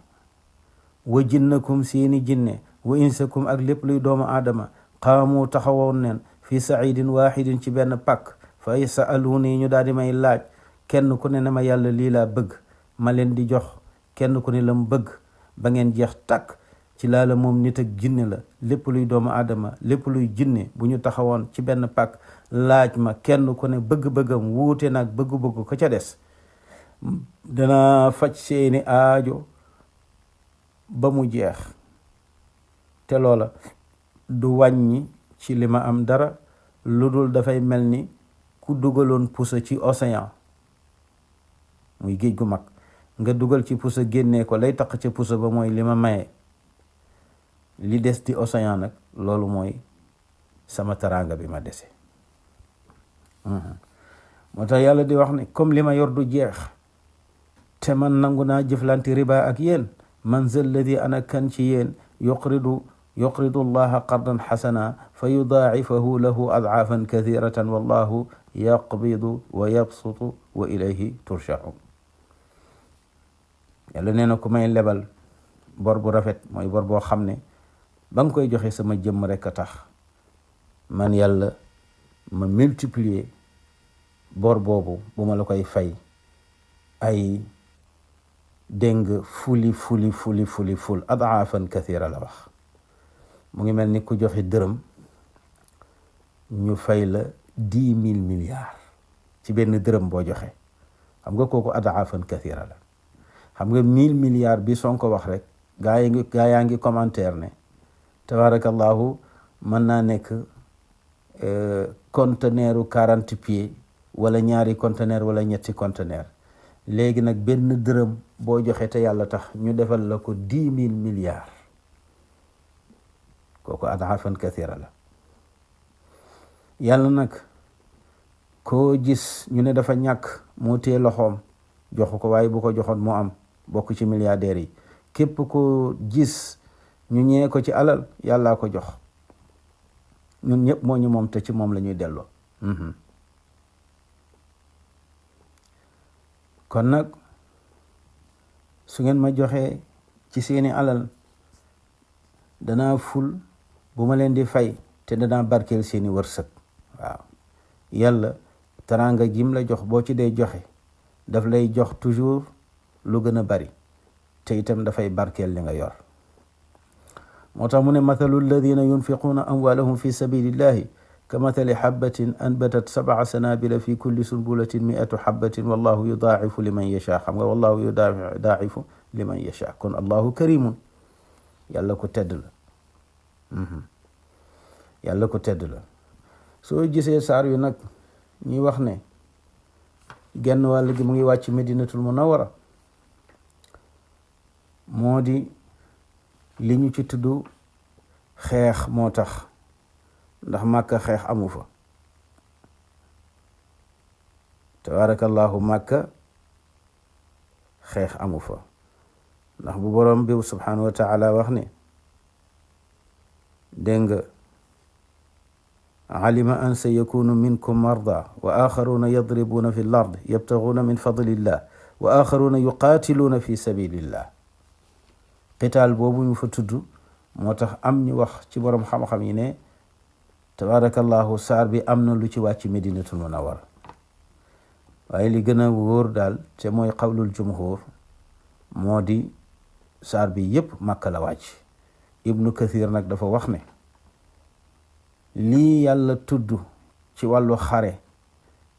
wa jinnakum seeni jinne, wa insakum ak lépp luy doomu aadama, qaamu taxawoon neen fi saidin waxidin ci benn pàkk, fa yasaluuni ñu daal di may laaj, kenn ku ne ma yàlla lii laa bëgg, ma leen di jox kenn ku ne la mu bëgg, ba ngeen jeex tàkk. ci laala moom nit ak jinne la, lépp luy doomu aadama, lépp luy jinne, bu ñu taxawoon ci benn pàkk laaj ma, kenn ku ne bëgg-bëggam wuute nag bëgg-bëgg ko ca des, dana faj seeni aajo ba mu jeex, te loola du wàññi ci li ma am dara, lu dul dafay mel ni ku dugaloon pusa ci océan, muy géej gu mag, nga dugal ci pusa génnee ko, lay taq ca pusa ba mooy li ma maye, li des di océan nag loolu mooy sama taraanga bi ma dese. moo tax yàlla di wax ne comme li ma yor du jeex te man nangu naa jëflanti riba ak yéen, man zal ladi ana kan ci yéen yuqridu allaha qardan xasana fa yudaacifahu lahu adcaafan kathiratan wallahu yaqbidu wa yabsutu wa ilayhi turjaun. yàlla nee na ku may lebal bor bu rafet mooy bor boo xam ne ba nga koy joxe sama jëmm rek a tax, man yàlla ma multiplier bor boobu bu ma la koy fay ay déng ful adaafan kathira la wax. mu ngi mel ni ku joxe dërëm ñu fay la 10,000 milliards ci benn dërëm boo joxe, xam nga kooku adaafan kathira la. xam nga 1000 milliards bi Sonko wax rek gaa yaa ngi commentaire ne tabarakallahu mën naa nekk conteneuru 40 pieds wala ñaari conteneur wala ñetti conteneur. léegi nag benn dërëm boo joxe te yàlla tax ñu defal la ko 10,000 milliards, kooku adaafan kathira la. yàlla nag koo gis ñu ne dafa ñàkk moo téye loxoom joxu ko, waaye bu ko joxoon moo am, bokk ci milliardaires yi. képp ko gis ñu ñee ko ci alal, yàllaa ko jox. ñun ñëpp moo ñu moom te ci moom la ñuy delloo. kon nag su ngeen ma joxee ci seeni alal danaa ful bu ma leen di fay, te danaa barkeel seeni wërsëg. waaw yàlla teraanga jim la jox boo ci dee joxe daf lay jox toujours lu gën a bari, te itam dafay barkeel li nga yor. moo tax mu ne mathalu alladina yunfiquuna amwaalahum fi sabilillahi ka mathali xabbatin anbatat 7 sanabila fi kulli sunbulatin 100 xabbatin wallahu yudaacifu liman yasha. xam nga wallahu yudaacifu liman yasha, kon allahu karimun, yàlla ko tedd la. yàlla ko tedd la. soo gisee saar yu nag ñi wax ne genn wàll gi mu ngi wàcc Medinatul Munawwara moo di li ñu ci tudd xeex moo tax, ndax Màkka xeex amu fa. tabarakallahu Màkka xeex amu fa, ndax bu borom bi subhanahu wa taala wax ne dégg nga alima an sa yakunu minkum marda wa axaruna yadribuna fi l ard yabtaxuna min fadlillah wa axaruna yuqaatiluuna fi sabilillah. qitaal boobu ñu fa tudd moo tax am ñu wax ci borom xam-xam yi ne tabarakallahu saar bi am na lu ci wàcc Medinatul Munawwara, waaye li gën a wóor daal te mooy qawlul jumhur moo di saar bi yépp Makka la wàcc. Ibnu Kathir nag dafa wax ne lii yàlla tudd ci wàllu xare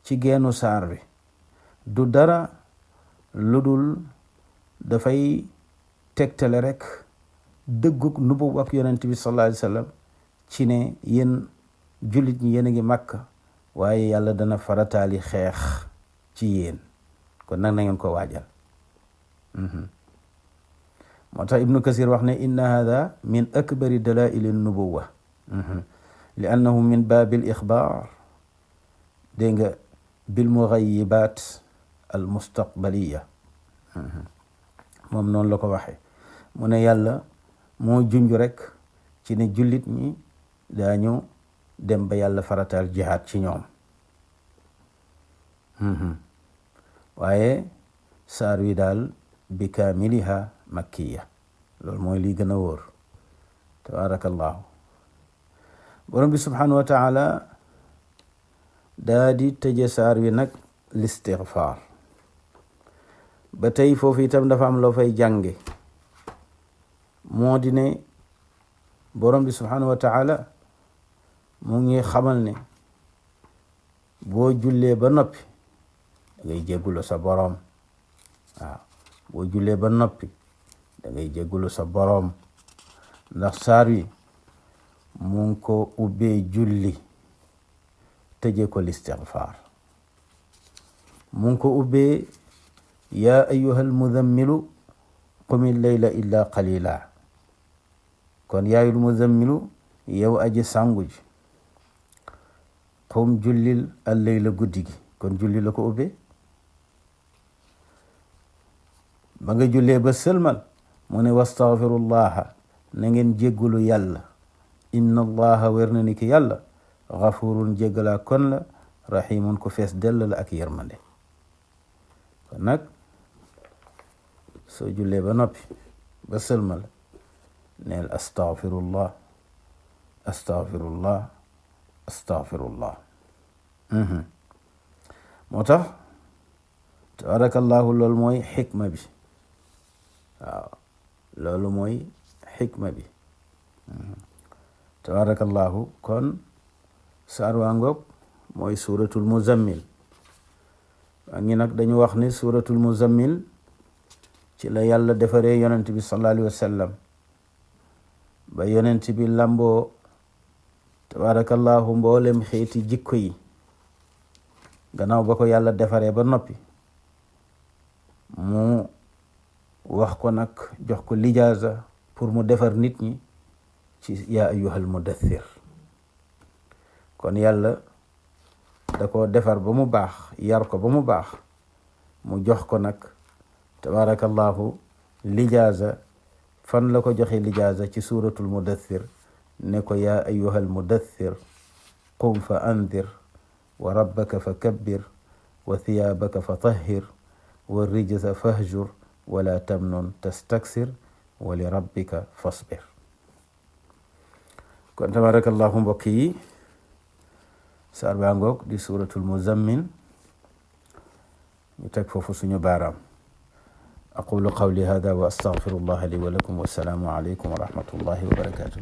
ci geenu saar bi du dara lu dul dafay tegtale rek dëggug nubuwwa ak yonent bi sallallahu alayhi wa sallam ci ne yéen jullit ñi yéen a ngi Makka, waaye yàlla dana farataali xeex ci yéen, kon nag na ngeen ko waajal. moo tax Ibnu Kasir wax ne inna hada min akbari dalaili nubuwwa li annahu min baabil ixbaar dégg nga bil mughayibat al mustaqbaliya. moom noonu la ko waxee, mu ne yàlla moo junj rek ci ne jullit ñi daañu dem ba yàlla farataal jihaad ci ñoom. waaye saar wi daal bi kaamiliha makkiya, loolu mooy lii gën a wóor. tabarakallahu borom bi subhanahu wa taala daa di tëje saar wi nag listigfaar. ba tey foofu itam dafa am loo fay jànge, moo di ne borom bi subhanahu wa taala mu ngi xamal ne boo jullee ba noppi da ngay jéggulu sa boroom. waaw boo jullee ba noppi da ngay jéggulu sa boroom, ndax saar wi mu ngi ko ubbee julli tëje ko listigfaar. mu ngi ko ubbee yaa ayyuhal muzammilu qumil layla illa qalila. kon yaayul muzammilu yow aji sangu ji qum jullil al layla guddi gi, kon julli la ko ubbee. ba nga jullee ba sëlmal mu ne wastaghfirullaha, na ngeen jéggulu yàlla, inna allaha wér na ni ki yàlla ghafurun jéggalaa kon la, rahimun ku fees dell la ak yërmande. kon nag soo jullee ba noppi ba sëlmal neel astaghfirullah astaghfirullah astaghfirullah. moo tax tabarakallahu loolu mooy xikma bi. waaw loolu mooy xikma bi. tabarakallahu kon saar waa ngoog mooy suratul muzammil. waa ngi nag dañu wax ne suratul muzammil ci la yàlla defaree yonent bi sallallahu alayhi wa sallam ba yonent bi lamboo tabarakallahu mboolem xeeti jikko yi. gannaaw ba ko yàlla defaree ba noppi mu wax ko nag jox ko lijaasa pour mu defar nit ñi ci yaa ayyuhal mudaththir. kon yàlla da ko defar ba mu baax, yar ko ba mu baax, mu jox ko nag tabarakallahu lijaasa. fan la ko joxe lijaasa? ci suratul mudaththir ne ko yaa ayyuhal mudaththir qum fa andir wa rabbaka fa kabbir wa thiyaabaka fa tahhir wa rijza fahjur wala tamnun tastaksir wa li rabbika fasbir. kon tabarakallahu mbokk yi, saar baa ngoog di suratul muzammil. ñu teg foofu suñu baaraam. aqulu qawli hada wa astaghfirullaha li wa lakum, wassalaamu alaykum wa rahmatullahi wa barakatuh.